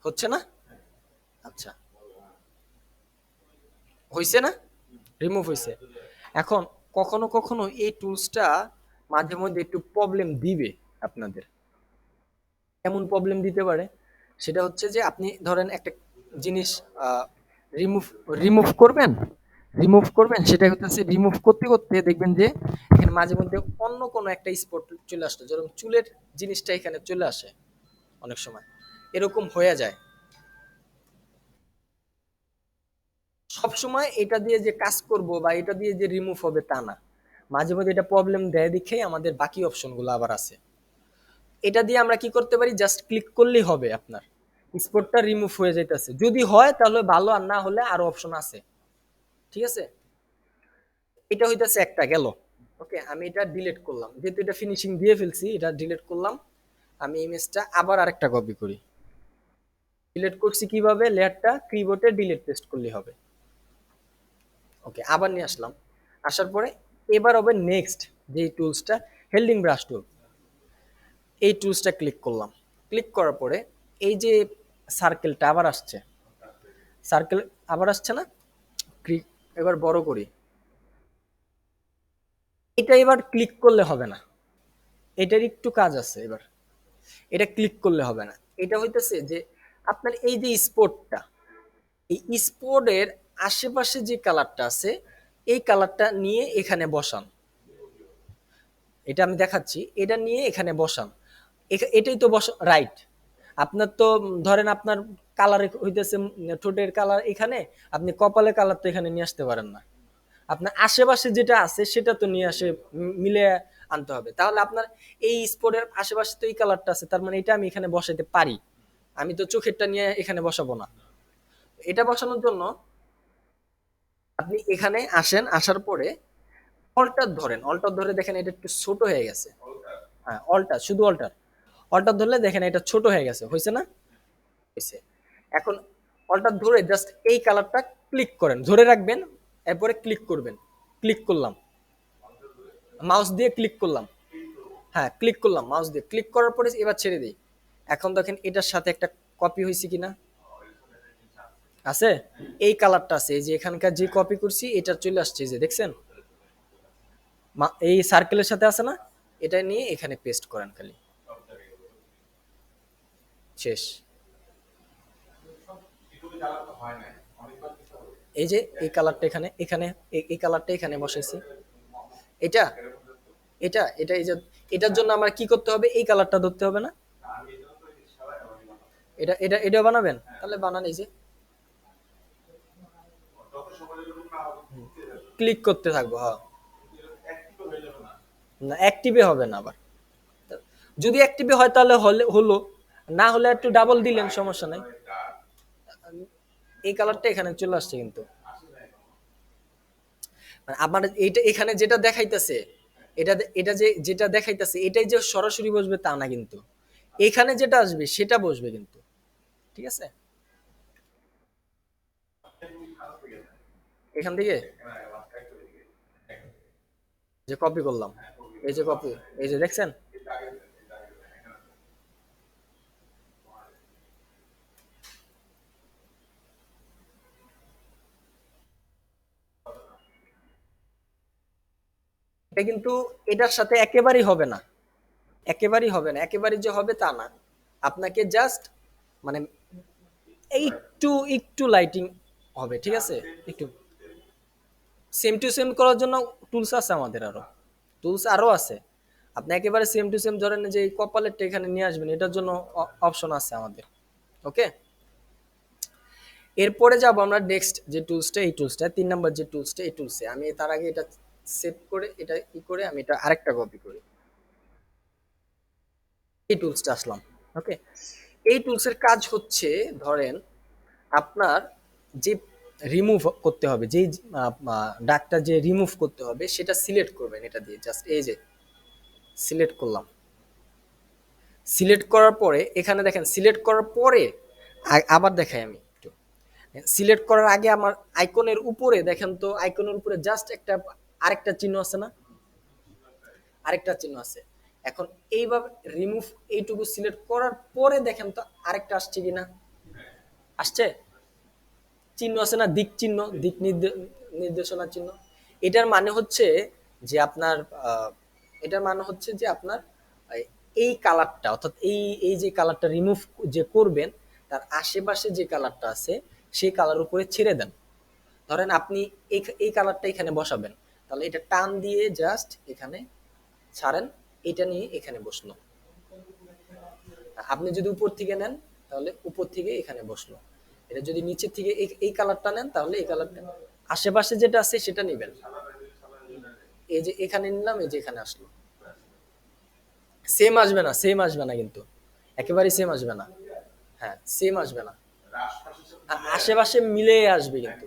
হচ্ছে না? আচ্ছা, হইছে না? রিমুভ হইছে। এখন কখনো কখনো এই টুলসটা মাঝে মধ্যে একটু প্রবলেম দিবে আপনাদের। এমন প্রবলেম দিতে পারে, সেটা হচ্ছে যে আপনি ধরেন একটা জিনিস রিমুভ রিমুভ করবেন, রিমুভ করবেন, সেটা হচ্ছে রিমুভ করতে করতে দেখবেন যে এখানে মাঝে মধ্যে অন্য কোনো একটা স্পট চলে আসতো, যেরকম চুলের জিনিসটা এখানে চলে আসে অনেক সময়, এরকম হয়ে যায়। সব সময় এটা দিয়ে যে কাজ করব বা এটা দিয়ে যে রিমুভ হবে তা না, মাঝে মধ্যে এটা প্রবলেম দেয় দেখেই আমাদের বাকি অপশনগুলো আবার আছে। এটা দিয়ে আমরা কি করতে পারি, জাস্ট ক্লিক করলেই হবে, আপনার স্পটটা রিমুভ হয়ে যাইতেছে। যদি হয় তাহলে ভালো, আর না হলে আরো অপশন আছে। ঠিক আছে, এটা হইতেছে একটা গেল। ওকে, আমি এটা ডিলিট করলাম, যেহেতু এটা ফিনিশিং দিয়ে ফেলছি, এটা ডিলিট করলাম। আমি ইমেজটা আবার আরেকটা কপি করি। ডিলিট করছি কিভাবে, লেয়ারটা কিবোর্ডে ডিলিট পেস্ট করলে হবে। ওকে, আবার নিয়ে আসলাম। আসার পরে এবার হবে নেক্সট যে টুলসটা, হেল্ডিং ব্রাশ টুল, এই টুলসটা ক্লিক করলাম। ক্লিক করার পরে এই যে সার্কেলটা আবার আসছে, সার্কেল আবার আসছে না, ক্লিক, এবার বড় করি। এটা এবার ক্লিক করলে হবে না, এটার একটু কাজ আছে। এবার এটা ক্লিক করলে হবে না, এটা হইতেছে যে আপনার এই যে স্পটটা, এই স্পটের আশেপাশে যে কালারটা আছে, এই কালারটা নিয়ে এখানে বসান। এটা আমি দেখাচ্ছি, এটা নিয়ে এখানে বসান। এটাই তো বস, রাইট। আপনার তো ধরেন আপনার কালার হইতেছে ঠোঁটের কালার এখানে, আপনি কপালের কালার তো এখানে নিয়ে আসতে পারেন না। আপনার আশেপাশে যেটা আছে সেটা তো নিয়ে আসে, মিলে আনতে হবে। তাহলে আপনার এই স্পটের আশেপাশে তো এই কালারটা আছে, তার মানে এটা আমি এখানে বসাইতে পারি। আমি তো চোখেরটা নিয়ে এখানে বসাবো না। এটা বসানোর জন্য আপনি এখানে আসেন, আসার পরে অল্টার ধরেন, অল্টার ধরে দেখেন এটা একটু ছোট হয়ে গেছে। হ্যাঁ, অল্টার, শুধু অল্টার, অল্টার ধরলে দেখেন এটা ছোট হয়ে গেছে, হয়েছে না? হয়েছে। এখন অল্টার ধরে জাস্ট এই কালারটা ক্লিক করেন, ধরে রাখবেন, এরপরে ক্লিক করবেন। ক্লিক করলাম, মাউস দিয়ে ক্লিক করলাম। হ্যাঁ, ক্লিক করলাম মাউস দিয়ে, ক্লিক করার পরে এবার ছেড়ে দিই। এখন দেখেন এটার সাথে একটা কপি হয়েছে কিনা, আছে, এই কালারটা আছে, এই যে এখানকার যে কপি করছি এটা চলে আসছে, এই যে দেখছেন এই সার্কেলের সাথে আছে না, এটা নিয়ে এখানে পেস্ট করেন খালি, শেষ। এই যে এই কালারটা এখানে, এখানে এই কালারটা এখানে বসাইছি, এটা এটা এটা এই যে, এটার জন্য আমার কি করতে হবে, এই কালারটা ধরতে হবে না, এটা বানাবেন, তাহলে বানান, এই যে ক্লিক করতে থাকবো, হ্যাঁ। না, অ্যাক্টিভে হবে না আবার। যদি অ্যাক্টিভে হয় তাহলে হলো, না হলে একটু ডাবল দিলেন, সমস্যা নাই। এই কালারটা এখানে চলে আসছে কিন্তু, মানে আমার এইটা এখানে যেটা দেখাইতেছে, এটা এটা যে যেটা দেখাইতেছে এটাই যে সরাসরি বসবে তা না কিন্তু, এখানে যেটা আসবে সেটা বসবে কিন্তু। ঠিক আছে, এখান থেকে যে কপি করলাম, এই যে কপি, এই যে দেখছেন, এটা কিন্তু এটার সাথে একেবারেই হবে না, একেবারেই হবে না, একেবারেই যে হবে তা না। আপনাকে জাস্ট মানে একটু একটু লাইটিং হবে, ঠিক আছে, একটু সেম টু সেম করার জন্য টুলস আছে আমাদের, আরো টুলস আরো আছে। আপনি একেবারে সেম টু সেম ধরেন যে এই কপালেরটা এখানে নিয়ে আসবেন, এটার জন্য অপশন আছে আমাদের। ওকে, এরপরে যাব আমরা নেক্সট যে টুলসটা, এই টুলসটা 3 নাম্বার যে টুলসটা, এই টুলসে আমি তার আগে এটা সেভ করে, এটা ই করে আমি এটা আরেকটা কপি করি, এই টুলসটা আসলাম। ওকে, এই টুলসের কাজ হচ্ছে, ধরেন আপনার যে রিমুভ করতে হবে, যেই ডাকটা যে রিমুভ করতে হবে সেটা সিলেক্ট করবেন, এটা দিয়ে জাস্ট এই যে সিলেক্ট করলাম। সিলেক্ট করার পরে এখানে দেখেন, সিলেক্ট করার পরে আবার দেখাই আমি একটু, সিলেক্ট করার আগে আমার আইকনের উপরে দেখেন তো, আইকনের উপরে জাস্ট একটা আরেকটা চিহ্ন আছে না, আরেকটা চিহ্ন আছে। এখন এইভাবে রিমুভ, এইটুকু সিলেক্ট করার পরে দেখেন তো আরেকটা আসছে কিনা, আসছে, চিহ্ন আছে না, দিক চিহ্ন, দিক নির্দেশনা চিহ্ন। এটার মানে হচ্ছে যে আপনার এটার মানে হচ্ছে যে আপনার এই কালারটা, অর্থাৎ এই এই যে কালারটা রিমুভ যে করবেন, তার আশেপাশে যে কালারটা আছে সেই কালার উপরে ছেড়ে দেন। ধরেন আপনি এই কালারটা এখানে বসাবেন, তাহলে এটা টান দিয়ে জাস্ট এখানে ছাড়েন, এটা নিয়ে এখানে বসলো। আপনি যদি উপর থেকে নেন তাহলে উপর থেকে এখানে বসলো। এটা যদি নিচের থেকে এই কালারটা নেন তাহলে এই কালারটা, আশেপাশে যেটা আছে সেটা নিবেন। এই যে এখানে নিলাম, এই যে এখানে আসলো। সেম আসবে না, সেম আসবে না কিন্তু, একেবারেই সেম আসবে না। হ্যাঁ, সেম আসবে না, আশেপাশে মিলে আসবে কিন্তু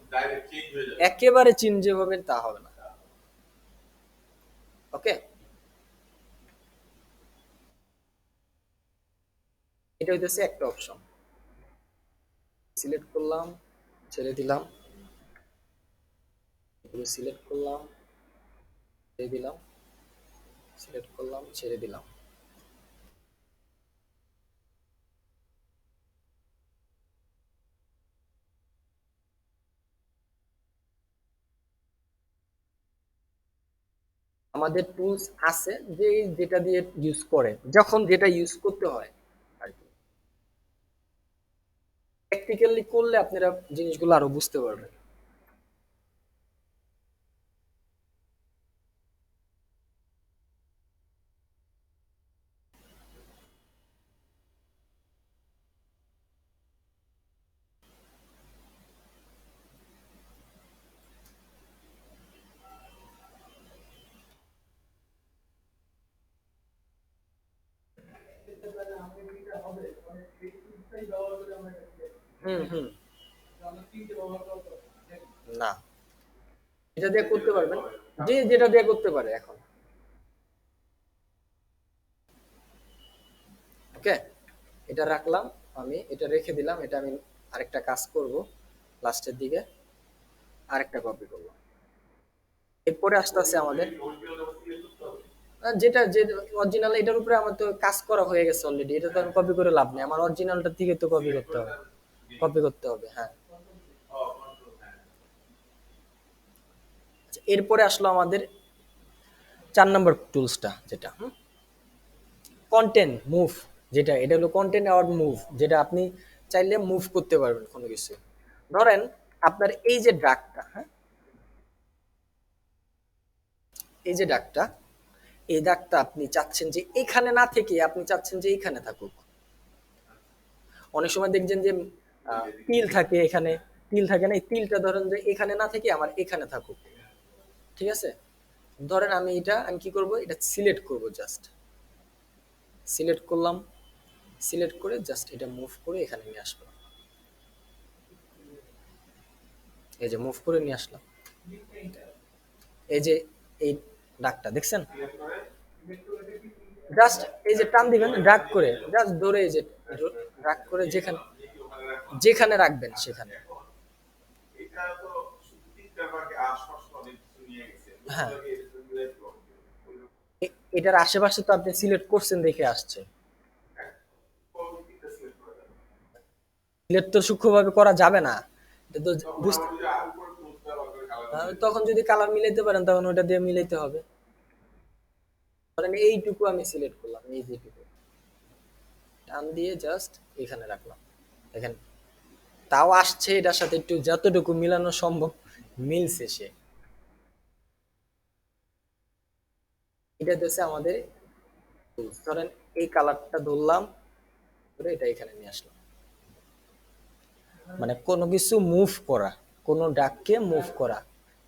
একেবারে চিন যে হবে তা হবে না। ওকে, এটা হইতেছে একটা অপশন। সিলেক্ট করলাম, ছেড়ে দিলাম, সিলেক্ট করলাম, ছেড়ে দিলাম, সিলেক্ট করলাম, ছেড়ে দিলাম। আমাদের টুলস আছে যে যেটা দিয়ে ইউজ করে, যখন যেটা ইউজ করতে হয় আর কি। প্র্যাকটিক্যালি করলে আপনারা জিনিসগুলো আরো বুঝতে পারবেন। হুম হুম। না, এটা দিয়ে করতে পারবেন, যে যেটা দিয়ে করতে পারে এখন। ওকে, এটা রাখলাম, আমি এটা রেখে দিলাম, এটা আমি আরেকটা কাজ করব লাস্টের দিকে, আরেকটা কপি করব। এরপরে আসতে আছে আমাদের যেটা যে অরিজিনাল, এটার উপরে আমার তো কাজ করা হয়ে গেছে অলরেডি, এটা তো আমি কপি করে লাভ নেই, আমার অরিজিনালটার দিকে তো কপি করতে হবে, কপি করতে হবে। হ্যাঁ, আচ্ছা, এরপরে আসলো আমাদের 4 নম্বর টুলসটা, যেটা কন্টেন্ট মুভ। যেটা এটা হলো কন্টেন্ট অর মুভ, যেটা আপনি চাইলে মুভ করতে পারবেন কোনো কিছু। ধরেন আপনার এই যে ডাকটা, হ্যাঁ, এই যে ডাকটা, এই দাগটা আপনি চাচ্ছেন যে এখানে না থেকে আপনি চাচ্ছেন যে এখানে থাকুক। অনেক সময় দেখছেন যে তিল থাকে এখানে, তিল থাকে না, এই তিলটা ধরেন যে এখানে না থেকে আমার এখানে থাকুক। ঠিক আছে, ধরেন আমি কি করব, এটা সিলেক্ট করব, জাস্ট সিলেক্ট করলাম, সিলেক্ট করে জাস্ট এটা মুভ করে এখানে নিয়ে আসবো। এই যে মুভ করে নিয়ে আসলাম, এই যে এই দাগটা দেখছেন, জাস্ট এই যে টান দিবেন ড্রাগ করে, জাস্ট ধরে এই যে ড্রাগ করে যেখানে যেখানে রাখবেন সেখানে। হ্যাঁ, এটার আশেপাশে তো আপনি সিলেক্ট করছেন দেখে আসছে। সিলেক্ট তো সূক্ষ্মভাবে করা যাবে না, এটা তো বুঝতে, তখন যদি কালার মিলাইতে পারেন তখন ওটা দিয়ে মিলাইতে হবে। ধরেন এইটুকু আমি সিলেক্ট করলাম, এই যেটুকু টান দিয়ে জাস্ট এখানে রাখলাম, দেখেন তাও আসছে, এটার সাথে একটু যতটুকু মিলানো সম্ভব মিলছে সে। এটা হচ্ছে আমাদের tools। ধরেন এই কালারটা ধরলাম, ধরে এটা এখানে নিয়ে আসলাম। মানে কোনো কিছু মুভ করা, কোনো ডাককে মুভ করা,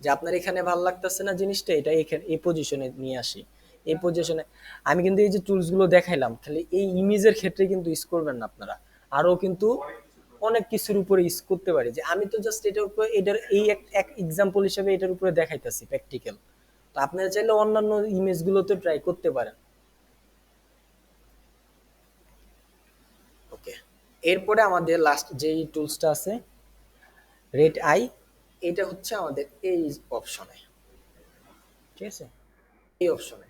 যে আপনার এখানে ভালো লাগতেছে না জিনিসটা, এটা এখানে এই পজিশনে নিয়ে আসি, এই পজিশনে। আমি কিন্তু এই যে টুলস গুলো দেখাইলাম, খালি এই ইমেজের ক্ষেত্রে কিন্তু ইউজ করবেন না আপনারা, আরো কিন্তু অনেক কিছুর উপরে ইউজ করতে পারি। যে আমি তো জাস্ট এটার উপরে, এটার এই এক এক্সাম্পল হিসেবে এটার উপরে দেখাইতেছি প্র্যাকটিক্যাল, তো আপনারা চাইলে অন্যান্য ইমেজ গুলোতে ট্রাই করতে পারেন। ওকে, এরপরে আমাদের লাস্ট যেই টুলসটা আছে রেড আই, এটা হচ্ছে আমাদের এই অপশনে। ঠিক আছে, এই অপশনে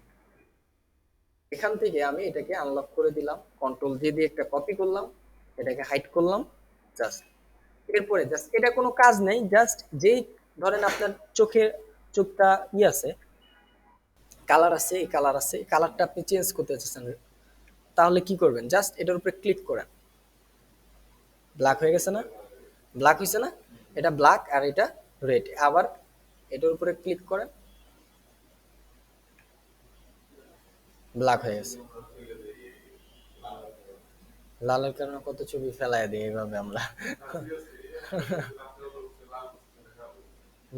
এখান থেকে আমি এটাকে আনলক করে দিলাম, কন্ট্রোল দিয়ে একটা কপি করলাম, এটাকে হাইড করলাম, জাস্ট। এরপরে জাস্ট এটা কোনো কাজ নেই, জাস্ট যেই ধরেন আপনার চোখটা আছে, কালার আছে, এই কালার আছে, এই কালারটা আপনি চেঞ্জ করতে চাচ্ছেন, তাহলে কি করবেন, জাস্ট এটার উপরে ক্লিক করেন। ব্ল্যাক হয়ে গেছে না, ব্ল্যাক হয়েছে না, এটা ব্ল্যাক আর এটা রেড। আবার এটার উপরে ক্লিক করেন, ব্ল্যাক হয়ে গেছে। লালের কারণে কত ছবি ফেলায় দিই এইভাবে আমরা।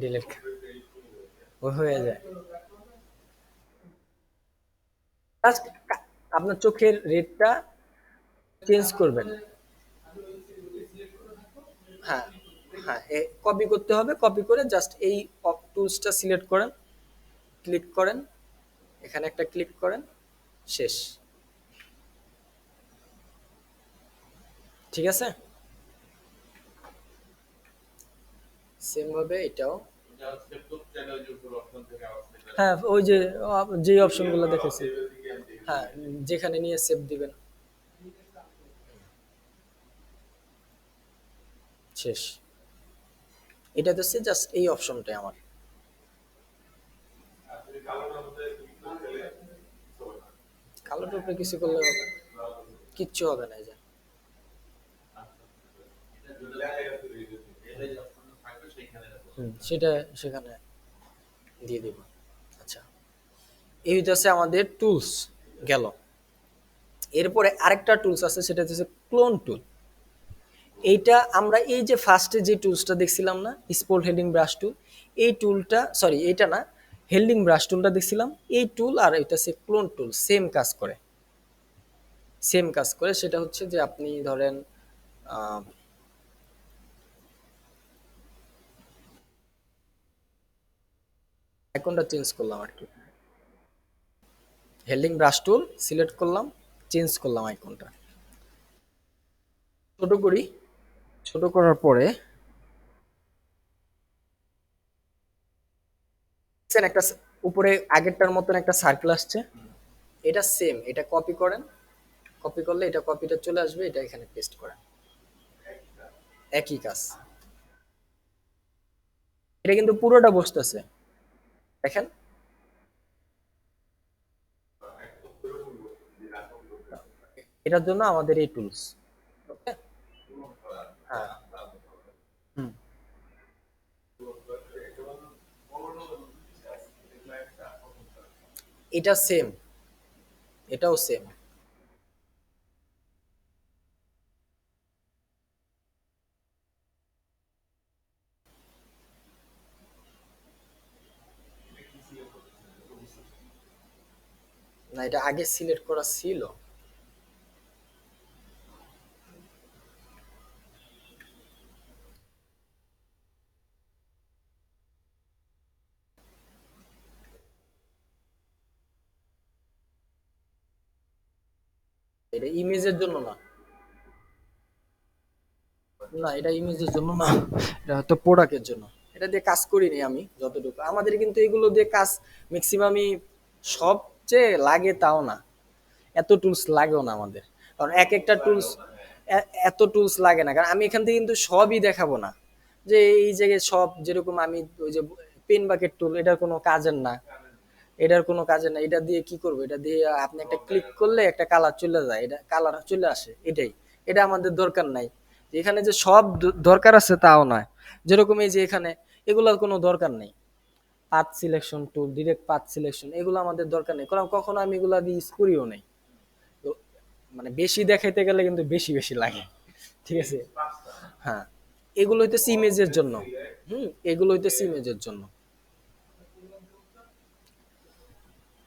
ডিলিট হয়ে যায়। জাস্ট আপনার চোখের রেটটা চেঞ্জ করবেন। হ্যাঁ, হ্যাঁ, কপি করতে হবে। কপি করে জাস্ট এই টুলসটা সিলেক্ট করেন, ক্লিক করেন, এখানে একটা ক্লিক করেন, শেষ। ঠিক আছে? সেম ভাবে এটাও। হ্যাঁ, ওই যে যে অপশনগুলো দেখেছি। হ্যাঁ, যেখানে নিয়ে সেভ দিবেন, শেষ। এটা হচ্ছে জাস্ট এই অপশনটাই আমার। কালোটার উপরে কিছু করলে হবে না। কিচ্ছু হবে না, এই যে। সেটা সেখানে দিয়ে দিব। আচ্ছা, এই হচ্ছে আমাদের টুলস গেল। এরপরে আরেকটা টুলস আছে, সেটা হচ্ছে ক্লোন টুল। এইটা আমরা এই যে ফার্স্টে যে টুলসটা দেখছিলাম না, স্পট হেডিং ব্রাশ টুল, এই টুলটা, সরি এইটা না, হেল্ডিং ব্রাশ টুলটা দেখছিলাম, এই টুল আর এটা হচ্ছে ক্লোন টুল, সেম কাজ করে। সেম কাজ করে, সেটা হচ্ছে যে আপনি ধরেন আইকনটা চেঞ্জ করলাম আর কি। হেল্ডিং ব্রাশ টুল সিলেক্ট করলাম, চেঞ্জ করলাম আইকনটা, ছোট করি। ছোট করার পরে একটা উপরে আগেরটার মতন একটা সার্কেল আসছে। এটা সেম, এটা কপি করেন। কপি করলে এটা কপিটা চলে আসবে, এটা এখানে পেস্ট করেন। একই কাজ। এটা কিন্তু পুরোটা বসতেছে, দেখেন। এটার জন্য আমাদের এই টুলস। ওকে। হ্যাঁ। হুম। এটা সেম, এটাও সেম। না, এটা আগে সিলেক্ট করা ছিল। এটা ইমেজের জন্য না। না, এটা ইমেজের জন্য না, এটা হয়তো প্রোডাক্টের জন্য। এটা দিয়ে কাজ করিনি আমি যতটুকু। আমাদের কিন্তু এগুলো দিয়ে কাজ ম্যাক্সিমামই সবচেয়ে লাগে তাও না, এত টুলস লাগেও না আমাদের। কারণ এক একটা টুলস, এত টুলস লাগে না, কারণ আমি এখান থেকে কিন্তু সবই দেখাবো না। যে এই জায়গায় সব, যেরকম আমি ওই যে পেন বাকেট টুল, এটার কোনো কাজের না। এটার কোনো কাজে না, এটা দিয়ে কি করবো? এটা দিয়ে আপনি একটা ক্লিক করলে একটা কালার চলে যায়, এটা কালার চলে আসে, এটাই। এটা আমাদের দরকার নাই। এখানে যে সব দরকার আছে তাও নয়। যেরকম এই যে এখানে এগুলোর কোনো দরকার নেই। Path selection tool, direct path selection, এগুলো আমাদের দরকার নেই, কারণ কখনো আমি এগুলো দিয়ে ইউজ করিও নাই। তো মানে বেশি দেখাইতে গেলে কিন্তু বেশি বেশি লাগে। ঠিক আছে? হ্যাঁ, এগুলো হইতেছে ইমেজের জন্য। এগুলো হইতেছে ইমেজের জন্য।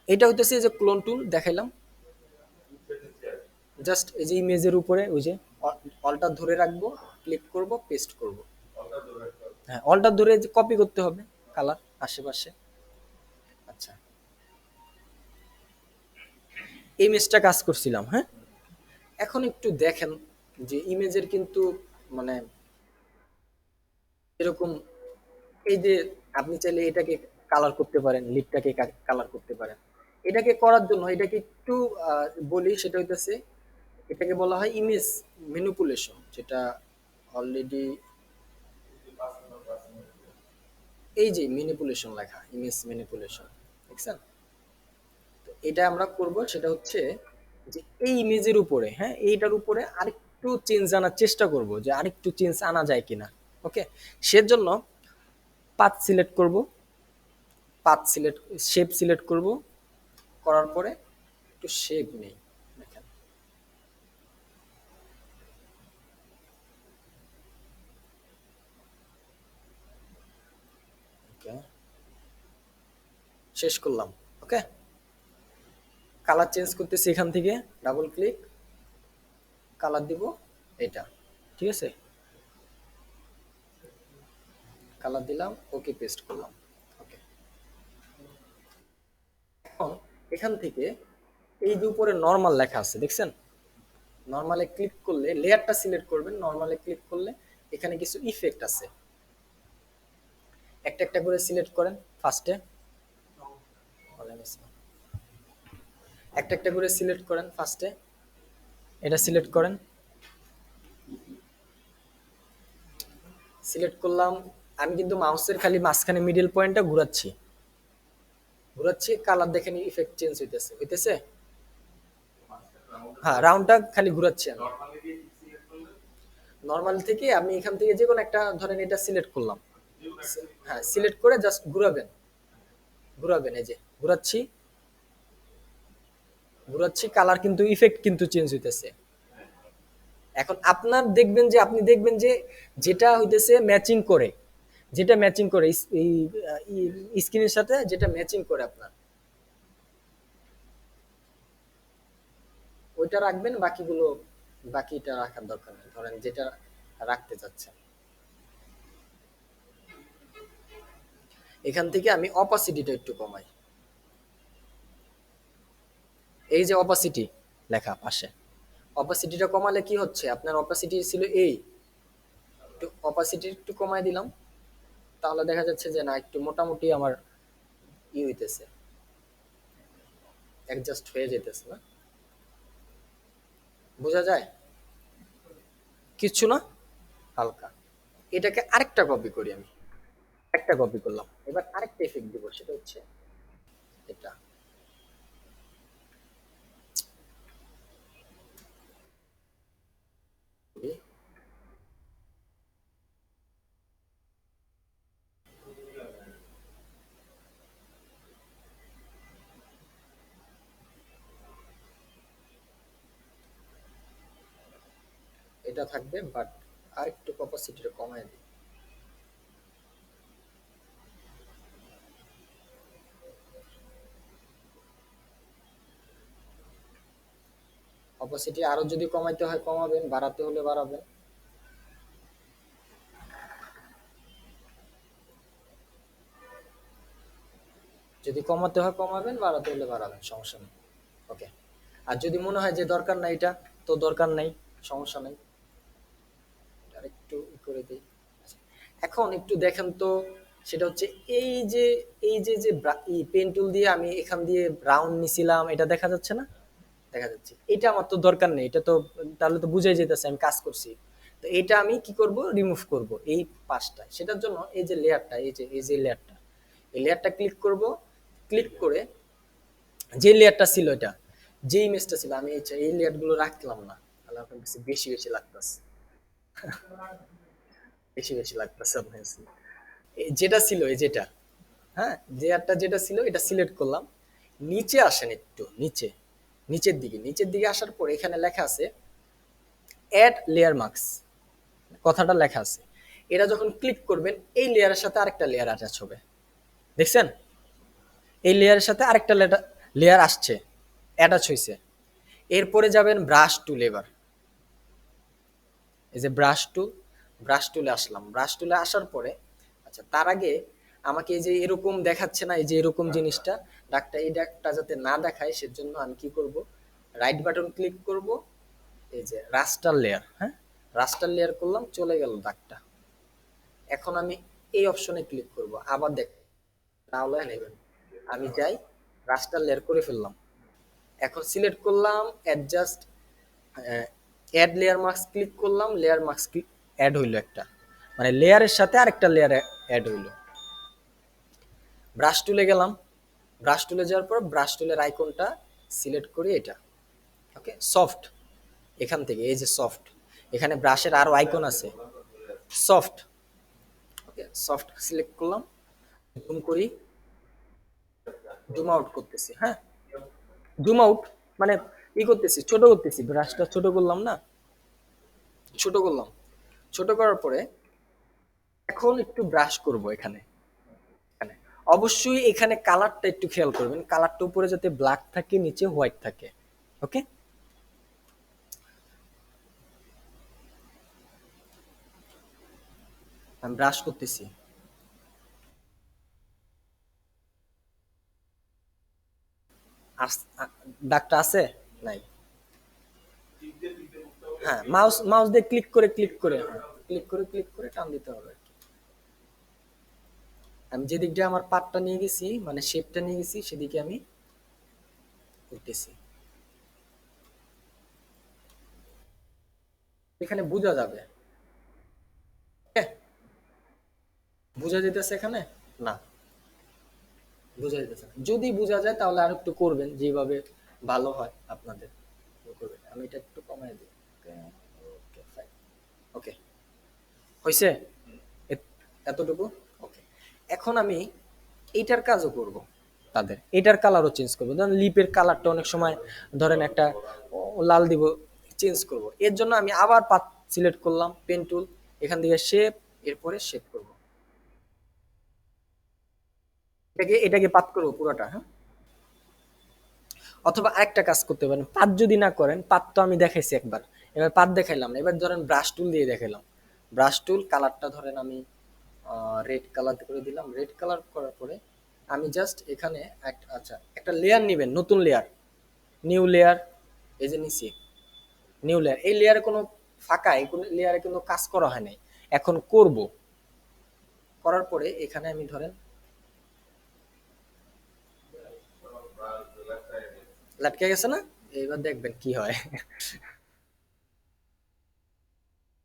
এটা হইতেছে যে ক্লোন টুল দেখাইলাম। জাস্ট এই যে ইমেজের উপরে ওই যে অলটা ধরে রাখবো, ক্লিক করব, পেস্ট করব। হ্যাঁ, অলটা ধরে কপি করতে হবে কালার আশেপাশে। আচ্ছা, এই ইমেজটা কাজ করছিলাম, হ্যাঁ। এখন একটু দেখেন যে ইমেজের কিন্তু মানে এরকম, এই যে আপনি চাইলে এটাকে কালার করতে পারেন, লিপটাকে কালার করতে পারেন। এটাকে করার জন্য এটাকে একটু বলি, সেটা হইতেছে, এটাকে বলা হয় ইমেজ ম্যানিপুলেশন, যেটা অলরেডি এই যে ম্যানিপুলেশন লেখা, ইমেজ ম্যানিপুলেশন, দেখছেন? তো এটা আমরা করব, সেটা হচ্ছে যে এই ইমেজের উপরে, হ্যাঁ, এইটার উপরে আরেকটু চেঞ্জ আনার চেষ্টা করব, যে আরেকটু চেঞ্জ আনা যায় কিনা। ওকে। সেজন্য পাথ সিলেক্ট করব, পাথ সিলেক্ট, শেপ সিলেক্ট করব, করার পরে একটু শেপ নেই, দেখেন ওকে, শেষ করলাম। ওকে, কালার চেঞ্জ করতেছি এখান থেকে, ডাবল ক্লিক, কালার দিব এটা, ঠিক আছে, কালার দিলাম, ওকে পেস্ট করলাম। ওকে, এখন এখান থেকে এই যে উপরে নরমাল লেখা আছে দেখছেন, নরমালে ক্লিক করলে লেয়ারটা সিলেক্ট করবেন, নরমালে ক্লিক করলে এখানে কিছু ইফেক্ট আছে, একটা একটা করে সিলেক্ট করেন ফার্স্টে, একটা একটা করে সিলেক্ট করেন ফার্স্টে, এটা সিলেক্ট করেন, সিলেক্ট করলাম। আমি কিন্তু মাউসের খালি মাঝখানে মিডল পয়েন্টটা ঘোরাচ্ছি, ঘোরাচ্ছি, কালার দেখেন ইফেক্ট চেঞ্জ হইতেছে, হইতেছে, হ্যাঁ রাউন্ডটা খালি ঘোরাচ্ছি আমি। নরমাল থেকে আমি এখান থেকে যে কোনো একটা ধরেন এটা সিলেক্ট করলাম, হ্যাঁ সিলেক্ট করে জাস্ট ঘুরাবেন, ঘুরাবেন, এই যে ঘুরাচ্ছি, ঘুরাচ্ছি, কালার কিন্তু ইফেক্ট কিন্তু চেঞ্জ হইতেছে। এখন আপনার দেখবেন যে, আপনি দেখবেন যে যেটা হইতেছে ম্যাচিং করে, যেটা ম্যাচিং করে এই স্ক্রিনের সাথে যেটা ম্যাচিং করে আপনার ওইটা রাখবেন, বাকিগুলো বাকিটা রাখার দরকার নেই, ধরেন যেটা রাখতে চাচ্ছেন। এখান থেকে আমি অপাসিটিটা একটু কমাই, এই যে অপাসিটি লেখা পাশে, অপাসিটিটা কমালে কি হচ্ছে, আপনার অপাসিটি ছিল এই, একটু অপাসিটি একটু কমাই দিলাম, তাহলে দেখা যাচ্ছে যে না একটু মোটামুটি আমার ই হইতেছে, অ্যাডজাস্ট হয়ে যেতেছে না, বোঝা যায় কিচ্ছু না, হালকা। এটাকে আরেকটা কপি করি আমি, একটা কপি করলাম, এবার আরেকটা এফেক্ট দিব, সেটা হচ্ছে এটা, এটা থাকবে, বাট আরেকটু ক্যাপাসিটিটা কমায় দিই, অপাসিটি আরো যদি কমাইতে হয় কমাবেন, বাড়াতে হলে বাড়াবেন, যদি কমাতে হয় কমাবেন, বাড়াতে হলে বাড়াবেন, সমস্যা নেই। ওকে, আর যদি মনে হয় যে দরকার নাই এটা, তো দরকার নাই, সমস্যা নেই, আরেকটু করে দিই। এখন একটু দেখেন তো, সেটা হচ্ছে এই যে, এই যে যে পেন টুল দিয়ে আমি এখান দিয়ে রাউন্ড নিছিলাম, এটা দেখা যাচ্ছে না, দেখা যাচ্ছে, এটা আমার তো দরকার নেই, এটা তো তাহলে তো বুঝাই যেতেছে আমি কাজ করছি। তো এটা আমি কি করব, রিমুভ করব এই পাশটা, সেটার জন্য এই যে লেয়ারটা, এই যে লেয়ারটা, এই লেয়ারটা ক্লিক করব, ক্লিক করে যে লেয়ারটা ছিল, এটা যে ইমেজটা ছিল, আমি এই লেয়ার গুলো রাখলাম না, তাহলে আপনার কাছে বেশি বেশি লাগতেছে, বেশি বেশি লাগতেছে আপনার কাছে। যেটা ছিল এই যেটা, হ্যাঁ লেয়ারটা যেটা ছিল এটা সিলেক্ট করলাম, নিচে আসেন একটু নিচে, নিচের দিকে, নিচের দিকে আসার পর এখানে লেখা আছে অ্যাড লেয়ার মার্কস, কথাটা লেখা আছে, এটা যখন ক্লিক করবেন এই লেয়ারের সাথে আরেকটা লেয়ার অ্যাটাচ হবে, দেখছেন, এই লেয়ারের সাথে আরেকটা লেয়ার আসছে, অ্যাটাচ হয়েছে। এরপরে যাবেন ব্রাশ টুল, এবার এই যে ব্রাশ টুল, ব্রাশ টুলে আসলাম, ব্রাশ টুলে আসার পরে আচ্ছা তার আগে আমাকে এই যে এরকম দেখাচ্ছে না, এই যে এরকম জিনিসটা ডাকটা, এই ডাকটা যাতে না দেখায় সেজন্য আমি কি করব, রাইট বাটন ক্লিক করব, এই যে রাস্টার লেয়ার, হ্যাঁ রাস্টার লেয়ার করলাম, চলে গেল দাগটা। এখন আমি এই অপশনে ক্লিক করব, আবার দেখ তাহলে নেবেন, আমি যাই রাস্টার লেয়ার করে ফেললাম, এখন সিলেক্ট করলাম adjust, add layer mask click করলাম, লেয়ার মাস্ক অ্যাড হইলো একটা, মানে লেয়ারের সাথে আরেকটা লেয়ার অ্যাড হইলো। ব্রাশ টুলে গেলাম, ব্রাশ টুলে যাওয়ার পর ব্রাশ টুলের আইকনটা সিলেক্ট করি, এটা ওকে সফট, এখান থেকে এই যে সফট, এখানে ব্রাশের আরো আইকন আছে সফট, সফট সিলেক্ট করলাম, জুম করি, জুম আউট করতেছি। হ্যাঁ, জুম আউট মানে করতেছি, ছোট করতেছি, ব্রাশটা ছোট করলাম না, ছোট করলাম। ছোট করার পরে এখন একটু ব্রাশ করব এখানে। এখানে অবশ্যই এখানে কালারটা একটু খেয়াল করবেন, কালারটা উপরে যাতে ব্ল্যাক থাকে, নিচে হোয়াইট থাকে। ওকে, আমি ব্রাশ করতেছি। দাগটা আছে? নাই? হ্যাঁ, মাউস মাউস দিয়ে ক্লিক করে ক্লিক করে, হ্যাঁ, ক্লিক করে ক্লিক করে টান দিতে হবে। আমি যেদিক দিয়ে আমার পাতটা নিয়ে গেছি, মানে শেপটা নিয়ে গেছি, সেদিকে আমি করতেছি। এখানে বোঝা যাবে। হ্যাঁ, বোঝা যেতেছে এখানে? না, বোঝা যেতেছে না। যদি বোঝা যায় তাহলে আর একটু করবেন, যেভাবে ভালো হয় আপনাদের করবেন। আমি এটা একটু কমাই দিই। ওকে, ওকে, ফাইন। ওকে, হয়েছে এতটুকু। ওকে, এখন আমি এইটার কাজও করব, তাদের এটার কালারও চেঞ্জ করবো। ধরেন লিপের কালারটা অনেক সময় ধরেন একটা লাল দিব, চেঞ্জ করব। এর জন্য আমি আবার পাত সিলেক্ট করলাম, পেন টুল, এখান থেকে শেপ, এরপরে শেপ করব। এটাকে পাত করবো পুরোটা, হ্যাঁ। অথবা আরেকটা কাজ করতে পারেন, পাত যদি না করেন, পাত তো আমি দেখাইছি একবার, এবার পাত দেখাইলাম না, এবার ধরেন ব্রাশ টুল দিয়ে দেখাইলাম। ব্রাশ টুল কালারটা ধরেন আমি রেড কালার করে দিলাম। রেড কালার করার পরে আমি জাস্ট এখানে আচ্ছা, একটা লেয়ার নেবেন, নতুন লেয়ার, নিউ লেয়ার, এই যে নিচে নিউ লেয়ার, এই লেয়ারে কোনো ফাঁকা, এই কোনো লেয়ারে কোনো কাজ করা হয় নাই, এখন করব। করার পরে এখানে আমি ধরেন লাটকে গেছে না, এইবার দেখবেন কি হয়।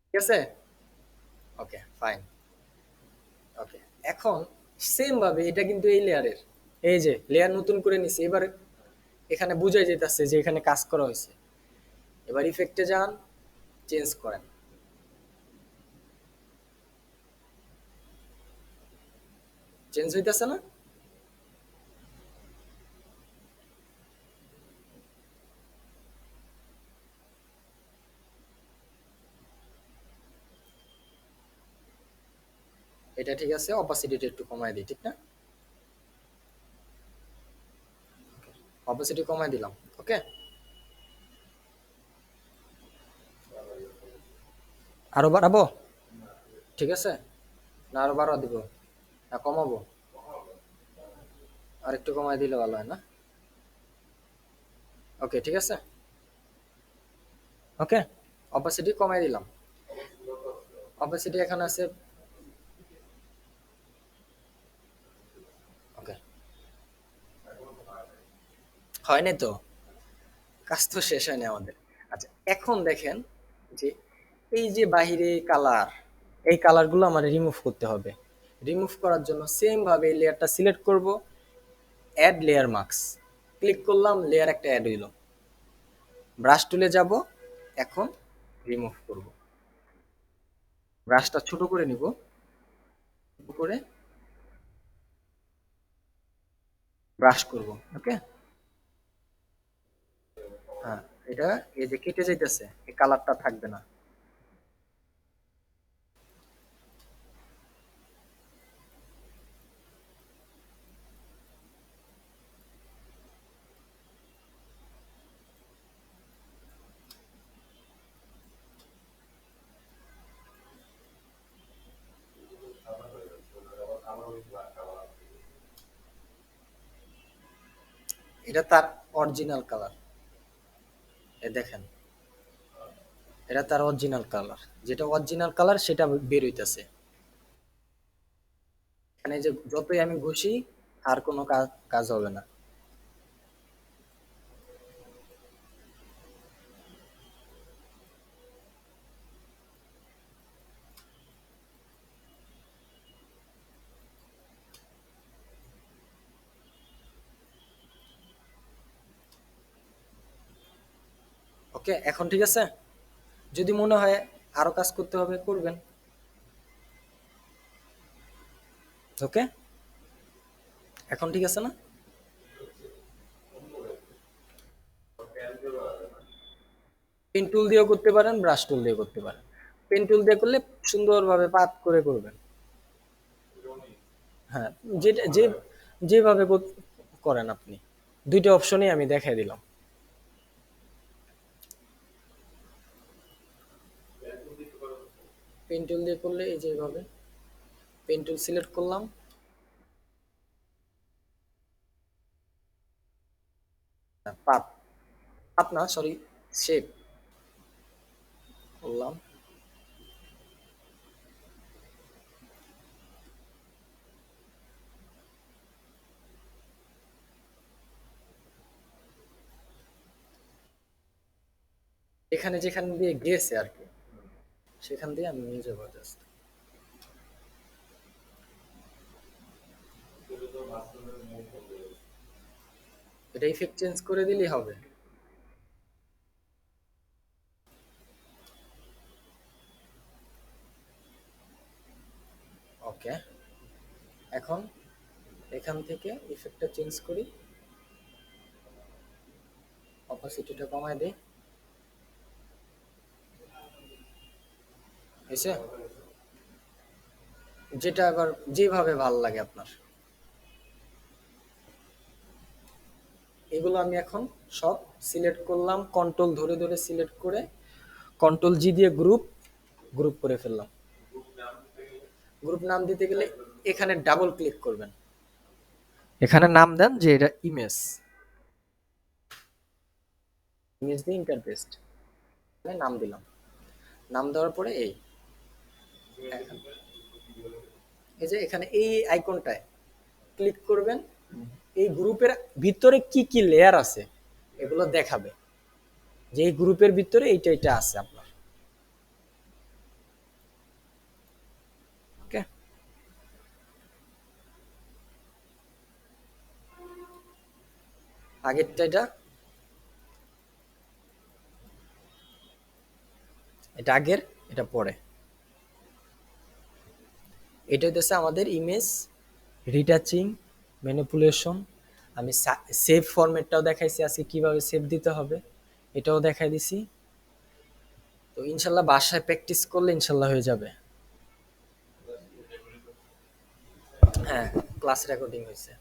ঠিক আছে, ওকে, ফাইন। ওকে, এখন সেম ভাবে এটা কিন্তু এই লেয়ারের, এই যে লেয়ার নতুন করে নিছি, এবার এখানে বুঝাই যেতেছে যে এখানে কাজ করা হয়েছে। এবার ইফেক্টে যান, চেঞ্জ করেন। চেঞ্জ হইতেছে না? এটা ঠিক আছে, অপাসিটিটা একটু কমায় দিই, ঠিক না? অপাসিটি কমায় দিলাম। ওকে, আরো বাড়াবো? ঠিক আছে, না আরো বাড়া দিব, না কমাবো? আর একটু কমায় দিলে ভালো হয় না? ওকে, ঠিক আছে। ওকে, অপাসিটি কমায় দিলাম। অপাসিটি এখানে আছে। ওকে, হয়নি তো, কাজ তো শেষ হয়নি আমাদের। আচ্ছা, এখন দেখেন যে এই যে বাহিরে কালার, এই কালারগুলো আমার রিমুভ করতে হবে। রিমুভ করার জন্য সেম ভাবে এই লেয়ারটা সিলেক্ট করব, অ্যাড লেয়ার মার্কস, ক্লিক করলাম, লেয়ার একটা অ্যাড হইল। ব্রাশ টুলে যাব, এখন রিমুভ করব। ব্রাশটা ছোট করে নিব, করে ব্রাশ করব। ওকে, হ্যাঁ, এটা এই যে কেটে যাইতেছে, এই কালারটা থাকবে না। এটা তার অরিজিনাল কালার, এ দেখেন, এটা তার অরিজিনাল কালার, যেটা অরিজিনাল কালার সেটা বের হইতেছে। এখানে যে যতই আমি ঘষি, আর কোনো কাজ কাজ হবে না। ওকে, এখন ঠিক আছে। যদি মনে হয় আরো কাজ করতে হবে, করবেন। ওকে, এখন ঠিক আছে না? পেন টুল দিয়েও করতে পারেন, ব্রাশ টুল দিয়ে করতে পারেন। পেন টুল দিয়ে করলে সুন্দরভাবে পাত করে করবেন। হ্যাঁ, যেটা যেভাবে করেন আপনি, দুইটা অপশনই আমি দেখাই দিলাম। পেন টুল দিয়ে করলে এই যে এইভাবে পেন টুল সিলেক্ট করলাম, পাত, পাত না সরি, শেপ করলাম। এখানে যেখান দিয়ে গেছে আর কি, সেখান দিয়ে আমি নিয়ে যাবো জাস্ট। এটা ইফেক্ট চেঞ্জ করে দিলেই হবে। ওকে, এখন এখান থেকে ইফেক্টটা চেঞ্জ করি, অপাসিটিটা কমায় দেই, হয়েছে? যেটা আবার যেভাবে ভাল লাগে আপনার। এগুলো আমি এখন সব সিলেক্ট করলাম, কন্ট্রোল ধরে ধরে সিলেক্ট করে কন্ট্রোল জি দিয়ে গ্রুপ গ্রুপ করে ফেললাম। গ্রুপ নাম দিতে গেলে এখানে ডাবল ক্লিক করবেন, এখানে নাম দেন যে এটা ইমেজ, ইমেজ দিয়ে ইন্টারপেস্ট, নাম দিলাম। নাম দেওয়ার পরে এই যে এখানে এই আইকনটায় ক্লিক করবেন, এই গ্রুপের ভিতরে কি কি লেয়ার আছে এগুলো দেখাবে, যে এই গ্রুপের ভিতরে এইটা এইটা আছে আপনার। ওকে, আগেরটা এটা, এটা আগের, এটা পরে। এটা হইতেছে আমাদের ইমেজ রিটাচিং ম্যানিপুলেশন। আমি সেভ ফরম্যাটটাও দেখাইছি আজকে, কিভাবে সেভ দিতে হবে এটাও দেখাই দিছি। তো ইনশাল্লাহ বাসায় প্র্যাকটিস করলে ইনশাল্লাহ হয়ে যাবে। হ্যাঁ, ক্লাস রেকর্ডিং হয়েছে।